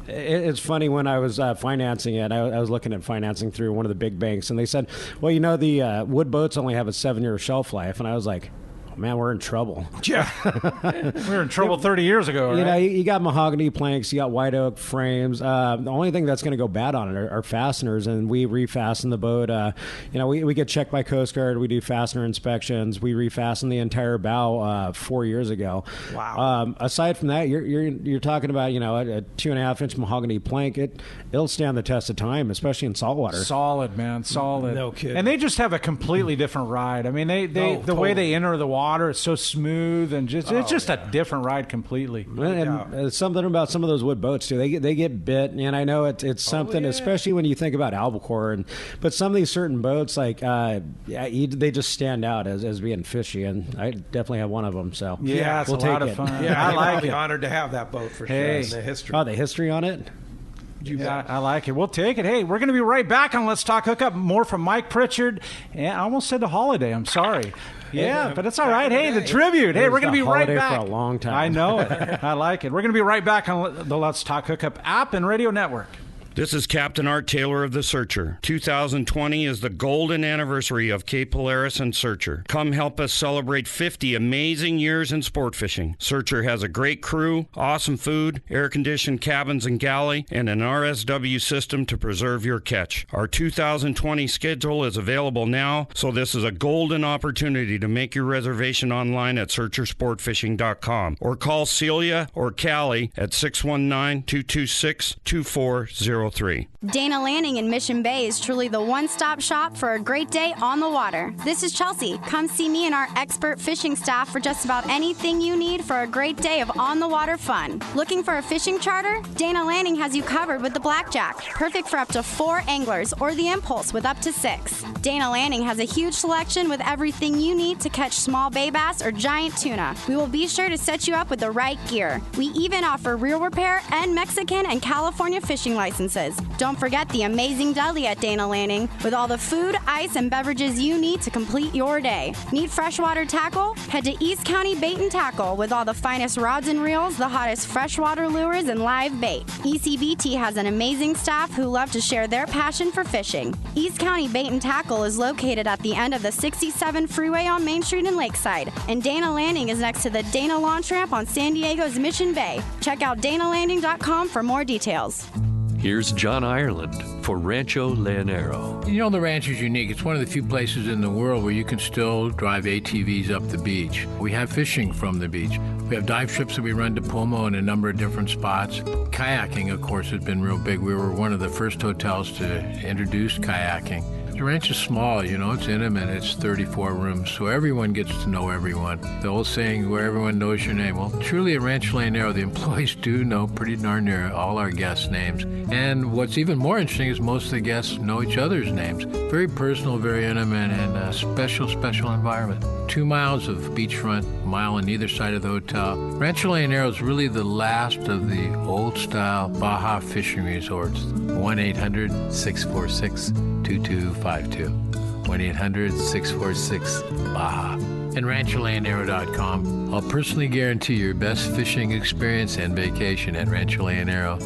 It's funny, when I was financing it, I was looking at financing through one of the big banks, and they said, well, the wood boats only have a 7-year shelf life. And I was like, man, we're in trouble. Yeah. We were in trouble 30 years ago, right? You got mahogany planks, you got white oak frames. The only thing that's going to go bad on it are fasteners, and we refasten the boat. We get checked by Coast Guard. We do fastener inspections. We refastened the entire bow 4 years ago. Wow. Aside from that, you're talking about, a 2.5-inch mahogany plank. It'll stand the test of time, especially in saltwater. Solid, man. Solid. No kidding. And they just have a completely different ride. I mean, the way they enter the water, it's so smooth, and it's just a different ride completely. And something about some of those wood boats too. They get bit, and I know it's something, especially when you think about albacore. But some of these certain boats, like they just stand out as being fishy, and I definitely have one of them. So yeah, it's we'll a lot of fun. Yeah, I like it. Honored to have that boat for sure. The history on it. I like it. We'll take it. Hey, we're going to be right back on Let's Talk Hookup. More from Mike Pritchard. And I almost said the holiday. I'm sorry. Yeah, but it's all right. Hey, the tribute. Hey, we're going to be right back. For a long time. I know it. I like it. We're going to be right back on the Let's Talk Hookup app and radio network. This is Captain Art Taylor of the Searcher. 2020 is the golden anniversary of Cape Polaris and Searcher. Come help us celebrate 50 amazing years in sport fishing. Searcher has a great crew, awesome food, air-conditioned cabins and galley, and an RSW system to preserve your catch. Our 2020 schedule is available now, so this is a golden opportunity to make your reservation online at searchersportfishing.com or call Celia or Callie at 619-226-2403. Dana Landing in Mission Bay is truly the one-stop shop for a great day on the water. This is Chelsea. Come see me and our expert fishing staff for just about anything you need for a great day of on-the-water fun. Looking for a fishing charter? Dana Landing has you covered with the Blackjack, perfect for up to 4 anglers, or the Impulse with up to 6. Dana Landing has a huge selection with everything you need to catch small bay bass or giant tuna. We will be sure to set you up with the right gear. We even offer reel repair and Mexican and California fishing licenses. Don't forget the amazing deli at Dana Landing with all the food, ice, and beverages you need to complete your day. Need freshwater tackle? Head to East County Bait and Tackle with all the finest rods and reels, the hottest freshwater lures, and live bait. ECBT has an amazing staff who love to share their passion for fishing. East County Bait and Tackle is located at the end of the 67 freeway on Main Street in Lakeside, and Dana Landing is next to the Dana Launch Ramp on San Diego's Mission Bay. Check out danalanding.com for more details. Here's John Ireland for Rancho Leonero. You know, the ranch is unique. It's one of the few places in the world where you can still drive ATVs up the beach. We have fishing from the beach. We have dive trips that we run to Pomo in a number of different spots. Kayaking, of course, has been real big. We were one of the first hotels to introduce kayaking. The ranch is small, you know, it's intimate, it's 34 rooms, so everyone gets to know everyone. The old saying, where everyone knows your name. Well, truly at Rancho Leonero, the employees do know pretty darn near all our guests' names. And what's even more interesting is most of the guests know each other's names. Very personal, very intimate, and a special, special environment. 2 miles of beachfront, a mile on either side of the hotel. Rancho Leonero is really the last of the old-style Baja fishing resorts. 1-800-646-2252. 1-800-646-BAJA. And RanchoLeonero.com. I'll personally guarantee your best fishing experience and vacation at Rancho Leonero.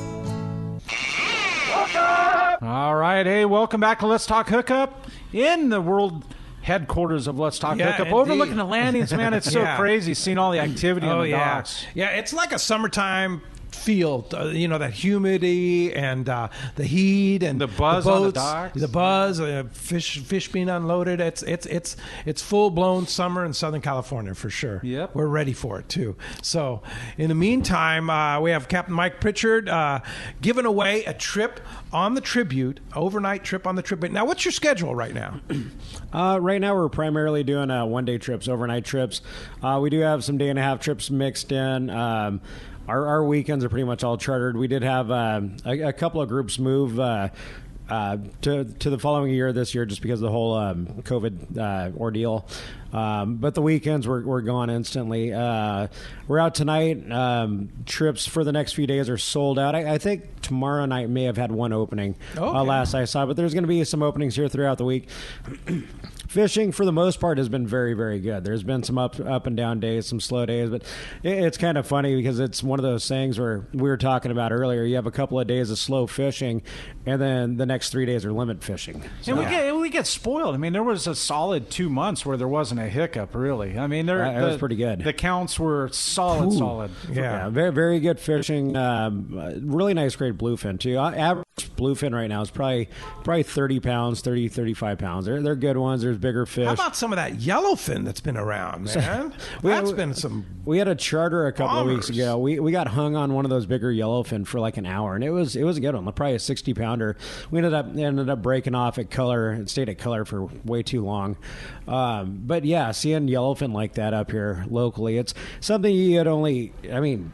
All right. Hey, welcome back to Let's Talk Hookup in the world headquarters of Let's Talk Hookup. Indeed. Overlooking the landings, man. It's so crazy seeing all the activity on the docks. Yeah, it's like a summertime feel, you know, that humidity and the heat and the buzz boats, on the docks, the buzz, fish being unloaded. It's full blown summer in Southern California for sure. Yep, we're ready for it too. So in the meantime, we have Captain Mike Pritchard giving away a trip on the Tribute, overnight trip on the Tribute. Now, what's your schedule right now? Right now, we're primarily doing one-day trips, overnight trips. We do have some day-and-a-half trips mixed in. Our weekends are pretty much all chartered. We did have a couple of groups move to the following year this year just because of the whole COVID ordeal. But the weekends were gone instantly. We're out tonight. Trips for the next few days are sold out. I think tomorrow night may have had one opening last I saw, but there's going to be some openings here throughout the week. Fishing, for the most part, has been very, very good. There's been some up and down days, some slow days, but it's kind of funny because it's one of those things where we were talking about earlier. You have a couple of days of slow fishing, and then the next 3 days are limit fishing. So, and we get spoiled. I mean, there was a solid 2 months where there wasn't a hiccup, really. I mean, it was pretty good. The counts were solid. Yeah, very, very good fishing. Really nice grade bluefin, too. Average bluefin right now is probably 30 pounds, 30, 35 pounds. They're good ones. There's bigger fish. How about some of that yellowfin that's been around, man? We had a charter a couple of weeks ago. We got hung on one of those bigger yellowfin for like an hour, and it was a good one, probably a 60-pounder. We ended up breaking off at Color and stayed at Color for way too long. But yeah, seeing yellowfin like that up here locally, it's something you had only. I mean.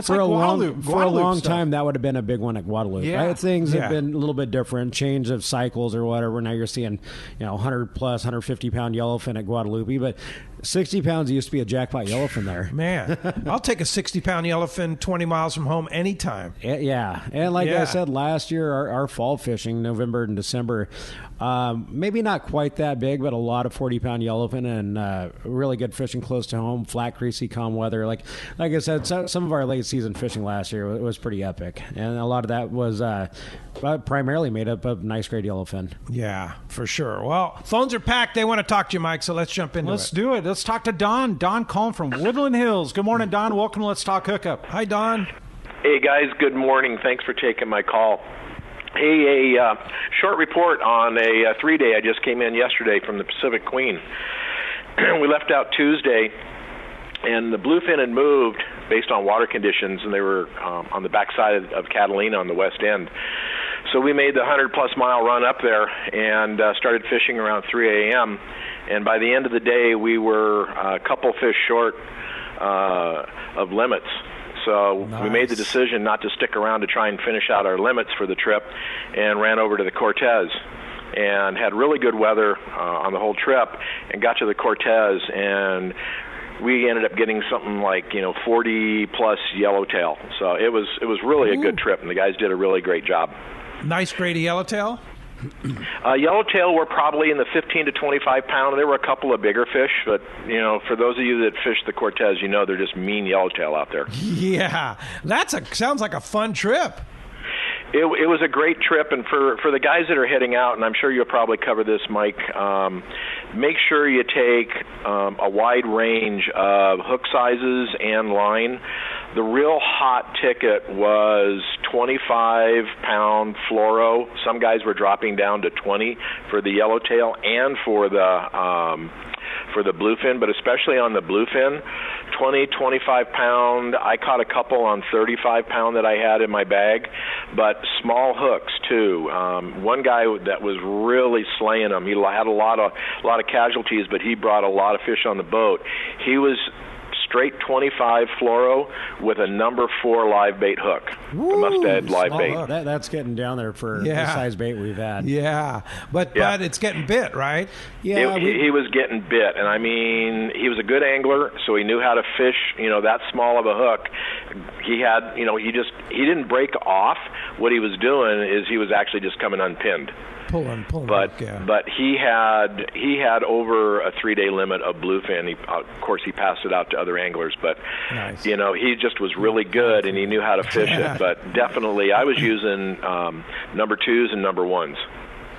For a long time that would have been a big one at Guadalupe. Yeah. Right? Things have been a little bit different, change of cycles or whatever. Now you're seeing 100 plus 150 pound yellowfin at Guadalupe, but 60 pounds used to be a jackpot yellowfin there. Man, I'll take a 60-pound yellowfin 20 miles from home anytime. Yeah. And like I said, last year, our fall fishing, November and December, maybe not quite that big, but a lot of 40-pound yellowfin and really good fishing close to home, flat, greasy, calm weather. Like I said, some of our late season fishing last year was pretty epic. And a lot of that was primarily made up of nice grade yellowfin. Yeah, for sure. Well, phones are packed. They want to talk to you, Mike, so let's jump into it. Let's do it. Let's talk to Don. Don calling from Woodland Hills. Good morning, Don. Welcome to Let's Talk Hookup. Hi, Don. Hey, guys. Good morning. Thanks for taking my call. Hey, a short report on a 3-day. I just came in yesterday from the Pacific Queen. We left out Tuesday, and the bluefin had moved based on water conditions, and they were on the backside of Catalina on the west end. So we made the 100-plus mile run up there and started fishing around 3 a.m., and by the end of the day, we were a couple fish short of limits. So we made the decision not to stick around to try and finish out our limits for the trip and ran over to the Cortez and had really good weather on the whole trip and got to the Cortez, and we ended up getting something like 40-plus yellowtail. So it was really a good trip, and the guys did a really great job. Nice grade of yellowtail? Yellowtail were probably in the 15 to 25 pound. There were a couple of bigger fish, but for those of you that fish the Cortez, they're just mean yellowtail out there. Yeah, sounds like a fun trip. It was a great trip, and for the guys that are heading out, and I'm sure you'll probably cover this, Mike, make sure you take a wide range of hook sizes and line. The real hot ticket was 25-pound fluoro. Some guys were dropping down to 20 for the yellowtail and for the bluefin, but especially on the bluefin, 20, 25-pound. I caught a couple on 35-pound that I had in my bag, but small hooks too. One guy that was really slaying them. He had a lot of casualties, but he brought a lot of fish on the boat. He was straight 25 fluoro with a number 4 live bait hook. Woo, a mustad live bait. That's getting down there for the size bait we've had. Yeah, but it's getting bit, right? Yeah, he was getting bit, and I mean, he was a good angler, so he knew how to fish. That small of a hook. He had, he didn't break off. What he was doing is he was actually just coming unpinned. Pulling. But he had over a 3-day limit of bluefin. Of course, he passed it out to other anglers, but nice. He just was really good and he knew how to fish it. But definitely, I was using number 2s and number 1s.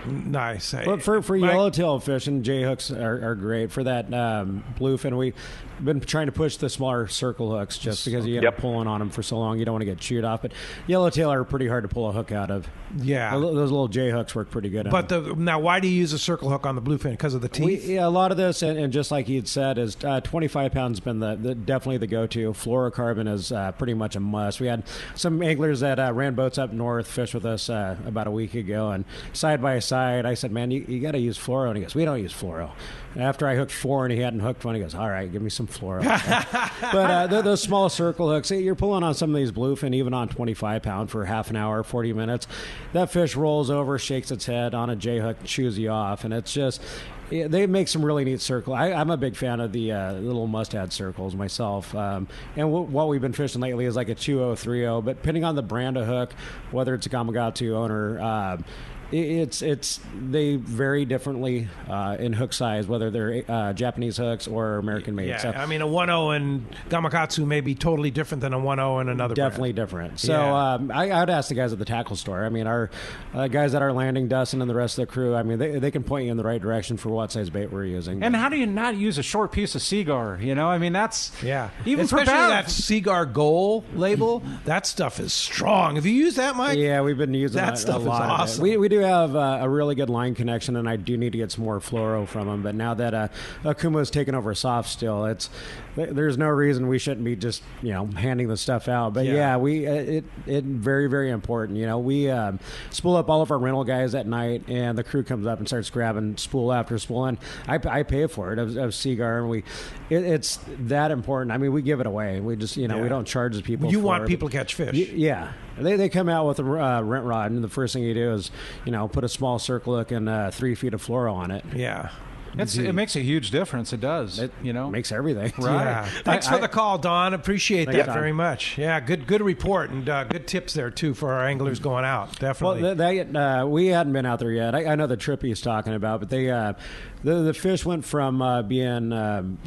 Nice. But for yellowtail fishing, J hooks are great. For that bluefin, we've been trying to push the smaller circle hooks just because you end up pulling on them for so long. You don't want to get chewed off. But yellowtail are pretty hard to pull a hook out of. Yeah. Those little J hooks work pretty good. But now, why do you use a circle hook on the bluefin? Because of the teeth? A lot of this, and just like he had said, is 25 pounds has been definitely the go-to. Fluorocarbon is pretty much a must. We had some anglers that ran boats up north, fish with us about a week ago, and side by side, I said, man, you got to use fluoro. And he goes, we don't use fluoro. After I hooked 4 and he hadn't hooked one, he goes, all right, give me some fluoro. But those small circle hooks, you're pulling on some of these bluefin, even on 25 pound for half an hour, 40 minutes. That fish rolls over, shakes its head on a J hook, chews you off, and it's just... Yeah, they make some really neat circles. I'm a big fan of the little mustad circles myself. And what we've been fishing lately is like a 2.0, 3.0. But depending on the brand of hook, whether it's a Gamakatsu owner, they vary differently in hook size, whether they're Japanese hooks or American made. Yeah, So, I mean, a 1.0 and Gamakatsu may be totally different than a 1.0 and another definitely brand. different. So I would ask the guys at the tackle store. I mean, our guys that are landing, Dustin, and the rest of the crew, I mean, they can point you in the right direction for what size bait we're using. And how do you not use a short piece of Seagar? I mean, that's... Yeah. Even especially for that Seagar Goal label, that stuff is strong. Have you used that, Mike? Yeah, we've been using that stuff. A lot. Is awesome. We do have a really good line connection, and I do need to get some more fluoro from them. But now that Akuma's taken over soft still, there's no reason we shouldn't be just handing the stuff out. But it very, very important. We spool up all of our rental guys at night, and the crew comes up and starts grabbing spool after spool, and I pay for it of Seagar, and it's that important. I mean, we give it away. We just we don't charge the people. You for want it. people to catch fish. Yeah. They come out with a rent rod, and the first thing you do is, put a small circle hook and 3 feet of fluoro on it. Yeah. It makes a huge difference. It does. It makes everything. Right. Yeah. Thanks for the call, Don. Appreciate that very much. Yeah, good report and good tips there too for our anglers going out. Definitely. Well, we hadn't been out there yet. I know the trip he's talking about, but the fish went from being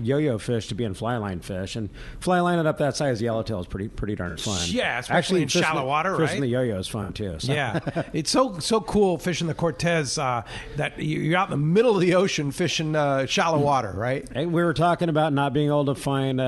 yo-yo fish to being fly line fish, and fly lining up that size yellowtail is pretty darn fun. Yeah, especially in shallow water, right? Fishing the yo-yo is fun too. So. Yeah, it's so cool fishing the Cortez that you're out in the middle of the ocean fishing shallow water, right? Hey, we were talking about not being able to find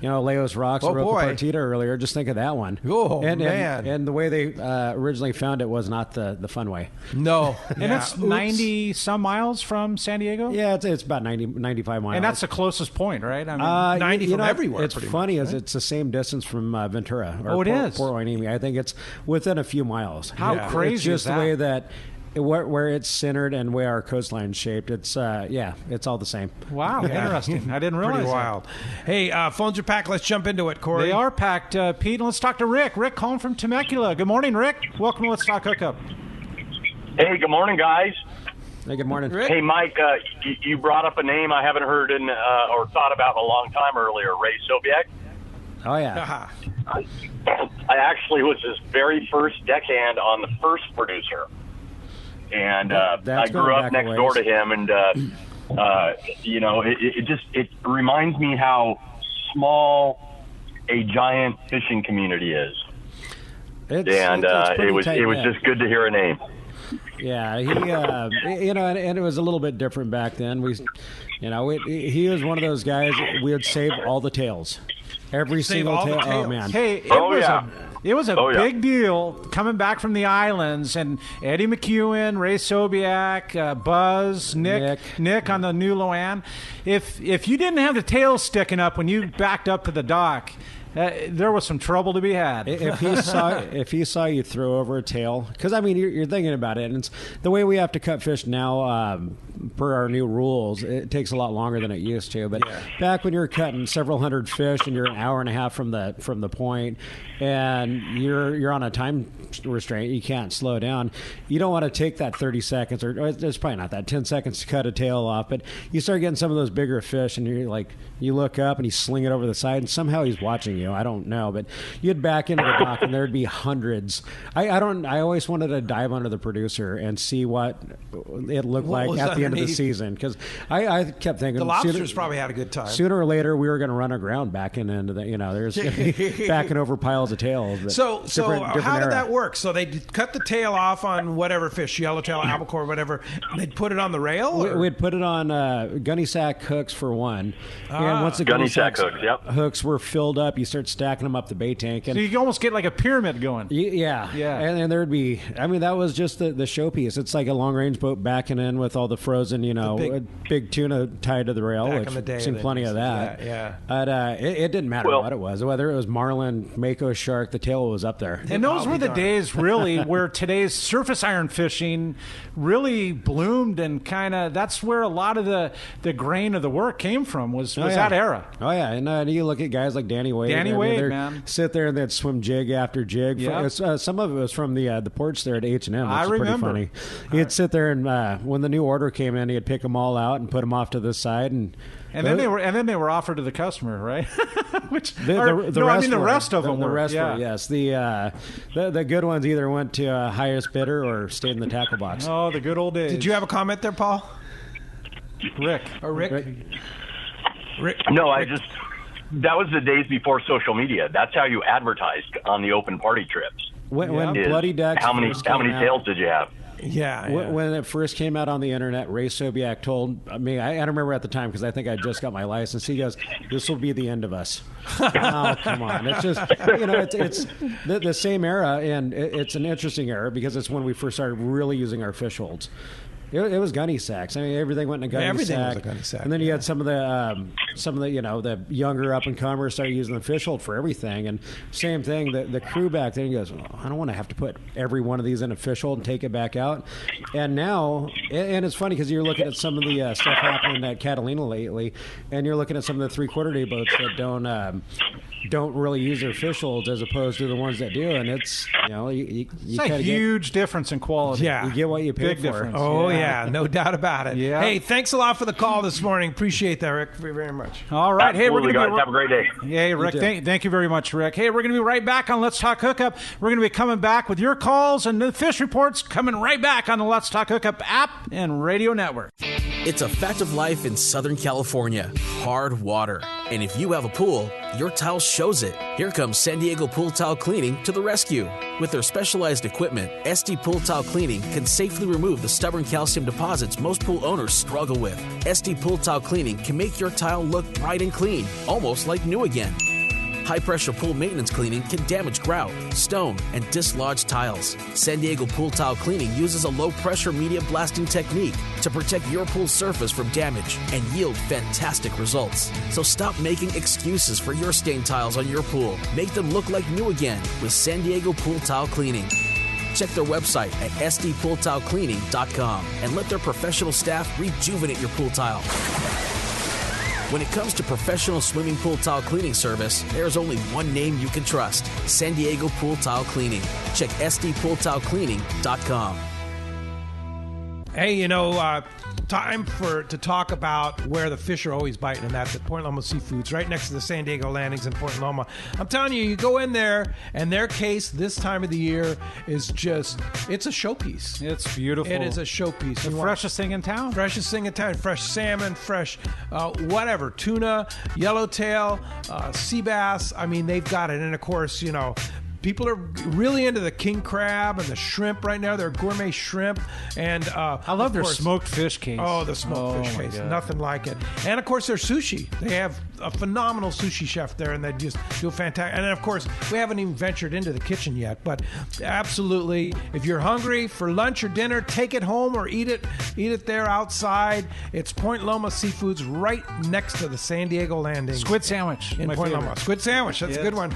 Leo's rocks or Roca Partida earlier. Just think of that one. Oh, man! And the way they originally found it was not the fun way. No, and it's 90 some miles from San Diego. Yeah, it's about 95 miles, and that's the closest point, right? I mean, 90 from everywhere. It's funny as it's the same distance from Ventura. Or Port Hueneme. I think it's within a few miles. How crazy it's just is that? The way that. Where it's centered and where our coastline's shaped, it's all the same. Wow, interesting. I didn't realize. Pretty wild. Hey, phones are packed. Let's jump into it, Corey. They are packed, Pete. And let's talk to Rick. Rick calling from Temecula. Good morning, Rick. Welcome to Let's Talk Hookup. Hey, good morning, guys. Hey, good morning, Rick. Hey, Mike. You brought up a name I haven't heard or thought about in a long time earlier. Ray Sobiek. Oh yeah. I actually was his very first deckhand on the first producer. And I grew up next door to him, and it reminds me how small a giant fishing community is. It was just good to hear a name. Yeah, he and it was a little bit different back then. He was one of those guys. We would save all the tails, every single tail. Oh man, hey, it was a big deal coming back from the islands, and Eddie McEwen, Ray Sobiek, Buzz, Nick on the new Loan. If you didn't have the tail sticking up when you backed up to the dock, there was some trouble to be had. If he saw you throw over a tail, because I mean you're thinking about it, and it's the way we have to cut fish now. Per our new rules, it takes a lot longer than it used to. But back when you're cutting several hundred fish and you're an hour and a half from the point, and you're on a time restraint, you can't slow down. You don't want to take that 30 seconds, or it's probably not that 10 seconds to cut a tail off. But you start getting some of those bigger fish, and you're like, you look up and he's slinging it over the side, and somehow he's watching you. I don't know, but you'd back into the dock and there'd be hundreds. I always wanted to dive under the producer and see what it looked like at the end of the season, because I kept thinking the lobsters probably had a good time. Sooner or later, we were going to run aground backing into the, there's backing over piles of tails. So how did that work? So they cut the tail off on whatever fish, yellowtail, albacore, whatever. They'd put it on the rail. We'd put it on gunny sack hooks for one, and once the gunny sack hooks were filled up, you start stacking them up the bait tank, and so you almost get like a pyramid going. Yeah. And there'd be, that was just the showpiece. It's like a long range boat backing in with all the frozen, big tuna tied to the rail. Back which in the day, seen plenty of that. Yeah. But it didn't matter what it was, whether it was marlin, mako, shark. The tail was up there. And those were the days, really, where today's surface iron fishing really bloomed, and that's where a lot of the grain of the work came from. Was that era? Oh yeah, and you look at guys like Danny Wade. Man, sit there and they'd swim jig after jig. Yep. Some of it was from the ports there at H&M. I remember. Pretty funny. He'd sit there and when the new order came in, he'd pick them all out and put them off to the side, and then they were offered to the customer, right? The rest of them were. Yes. The good ones either went to highest bidder or stayed in the tackle box. Oh, the good old days. Did you have a comment there, Paul? Rick. No, that was the days before social media. That's how you advertised on the open party trips. When Bloody Decks, how many tails did you have? Yeah. When it first came out on the internet, Ray Sobiek told me, I don't remember at the time because I think I just got my license. He goes, "This will be the end of us." Oh, come on! It's just it's the same era, and it's an interesting era because it's when we first started really using our fish holds. It was gunny sacks. I mean, everything went in a gunny sack. Everything was a gunny sack. And then you had some of the the younger up and comers started using the fish hold for everything. And same thing, the crew back then goes, I don't want to have to put every one of these in a fish hold and take it back out. And now, and it's funny because you're looking at some of the stuff happening at Catalina lately, and you're looking at some of the 3/4 day boats that don't. don't really use their fish holds as opposed to the ones that do, and it's it's a huge difference in quality. Yeah, you get what you pay Big for. difference. Oh yeah, no doubt about it. Yeah. Hey, thanks a lot for the call this morning. Appreciate that, Rick, very much. All right. Absolutely, hey, we're guys. gonna Have a great day. Hey, Rick. Thank you very much, Rick. Hey, we're going to be right back on Let's Talk Hookup. We're going to be coming back with your calls and the fish reports coming right back on the Let's Talk Hookup app and radio network. It's a fact of life in Southern California. Hard water. And if you have a pool, your tile shows it. Here comes San Diego Pool Tile Cleaning to the rescue. With their specialized equipment, SD Pool Tile Cleaning can safely remove the stubborn calcium deposits most pool owners struggle with. SD Pool Tile Cleaning can make your tile look bright and clean, almost like new again. High-pressure pool maintenance cleaning can damage grout, stone, and dislodge tiles. San Diego Pool Tile Cleaning uses a low-pressure media blasting technique to protect your pool surface from damage and yield fantastic results. So stop making excuses for your stained tiles on your pool. Make them look like new again with San Diego Pool Tile Cleaning. Check their website at sdpooltilecleaning.com and let their professional staff rejuvenate your pool tile. When it comes to professional swimming pool tile cleaning service, there's only one name you can trust: San Diego Pool Tile Cleaning. Check sdpooltilecleaning.com. Hey, time to talk about where the fish are always biting, and that's at Point Loma Seafoods, right next to the San Diego landings in Point Loma. I'm telling you, you go in there, and their case this time of the year is it's a showpiece. It's beautiful. It is a showpiece. The freshest thing in town. Freshest thing in town. Fresh salmon, fresh whatever, tuna, yellowtail, sea bass. I mean, they've got it. And, of course, people are really into the king crab and the shrimp right now. They're gourmet shrimp. And I love their smoked fish case. Oh, the smoked fish case. God. Nothing like it. And, of course, their sushi. They have a phenomenal sushi chef there, and they just do fantastic. And then, of course, we haven't even ventured into the kitchen yet. But absolutely, if you're hungry for lunch or dinner, take it home or eat it there outside. It's Point Loma Seafoods right next to the San Diego landing. Squid sandwich. In Point Loma. Squid sandwich. That's a good one.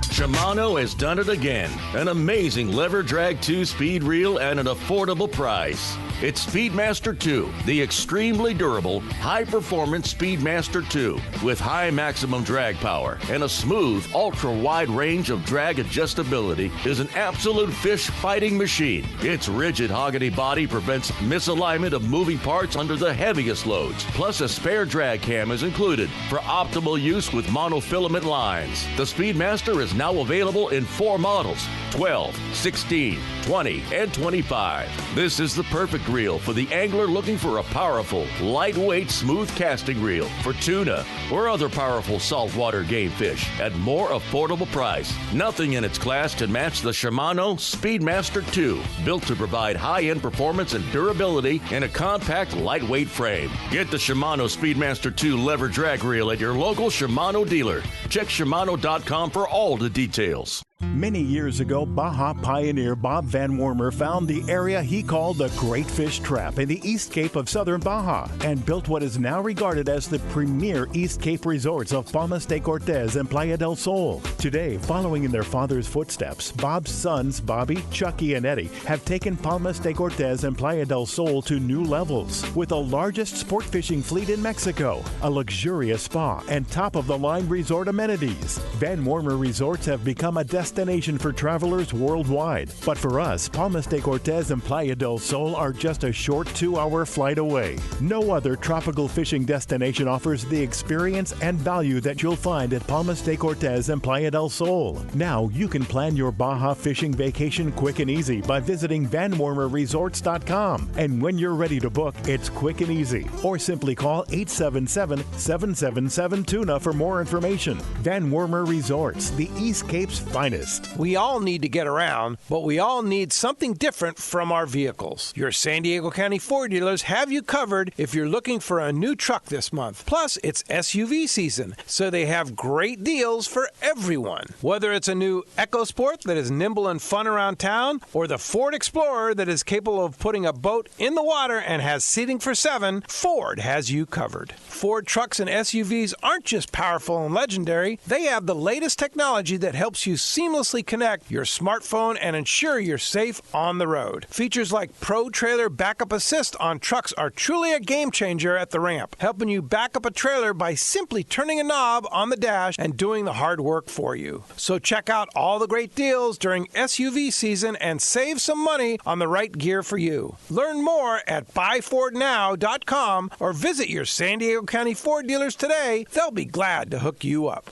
Shimano has done it again. An amazing lever drag 2-speed reel at an affordable price. It's Speedmaster 2, the extremely durable, high-performance Speedmaster 2 with high maximum drag power and a smooth, ultra-wide range of drag adjustability is an absolute fish-fighting machine. Its rigid hogany body prevents misalignment of moving parts under the heaviest loads. Plus, a spare drag cam is included for optimal use with monofilament lines. The Speedmaster is now available in 4 models: 12, 16, 20, and 25. This is the perfect reel for the angler looking for a powerful, lightweight, smooth casting reel for tuna or other powerful saltwater game fish at more affordable price. Nothing in its class can match the Shimano Speedmaster 2, built to provide high-end performance and durability in a compact, lightweight frame. Get the Shimano Speedmaster 2 lever drag reel at your local Shimano dealer. Check Shimano.com for all the details. Many years ago, Baja pioneer Bob Van Wormer found the area he called the Great Fish Trap in the East Cape of southern Baja and built what is now regarded as the premier East Cape resorts of Palmas de Cortez and Playa del Sol. Today, following in their father's footsteps, Bob's sons, Bobby, Chucky, and Eddie, have taken Palmas de Cortez and Playa del Sol to new levels with the largest sport fishing fleet in Mexico, a luxurious spa, and top-of-the-line resort amenities. Van Wormer Resorts have become a destination for travelers worldwide. But for us, Palmas de Cortez and Playa del Sol are just a short 2-hour flight away. No other tropical fishing destination offers the experience and value that you'll find at Palmas de Cortez and Playa del Sol. Now you can plan your Baja fishing vacation quick and easy by visiting VanWormerResorts.com. And when you're ready to book, it's quick and easy. Or simply call 877-777-TUNA for more information. Van Wormer Resorts, the East Cape's finest. We all need to get around, but we all need something different from our vehicles. Your San Diego County Ford dealers have you covered if you're looking for a new truck this month. Plus, it's SUV season, so they have great deals for everyone. Whether it's a new EcoSport that is nimble and fun around town, or the Ford Explorer that is capable of putting a boat in the water and has seating for 7, Ford has you covered. Ford trucks and SUVs aren't just powerful and legendary. They have the latest technology that helps you seamlessly seamlessly connect your smartphone and ensure you're safe on the road. Features like Pro Trailer Backup Assist on trucks are truly a game changer at the ramp, helping you back up a trailer by simply turning a knob on the dash and doing the hard work for you. So check out all the great deals during SUV season and save some money on the right gear for you. Learn more at buyfordnow.com or visit your San Diego County Ford dealers today. They'll be glad to hook you up.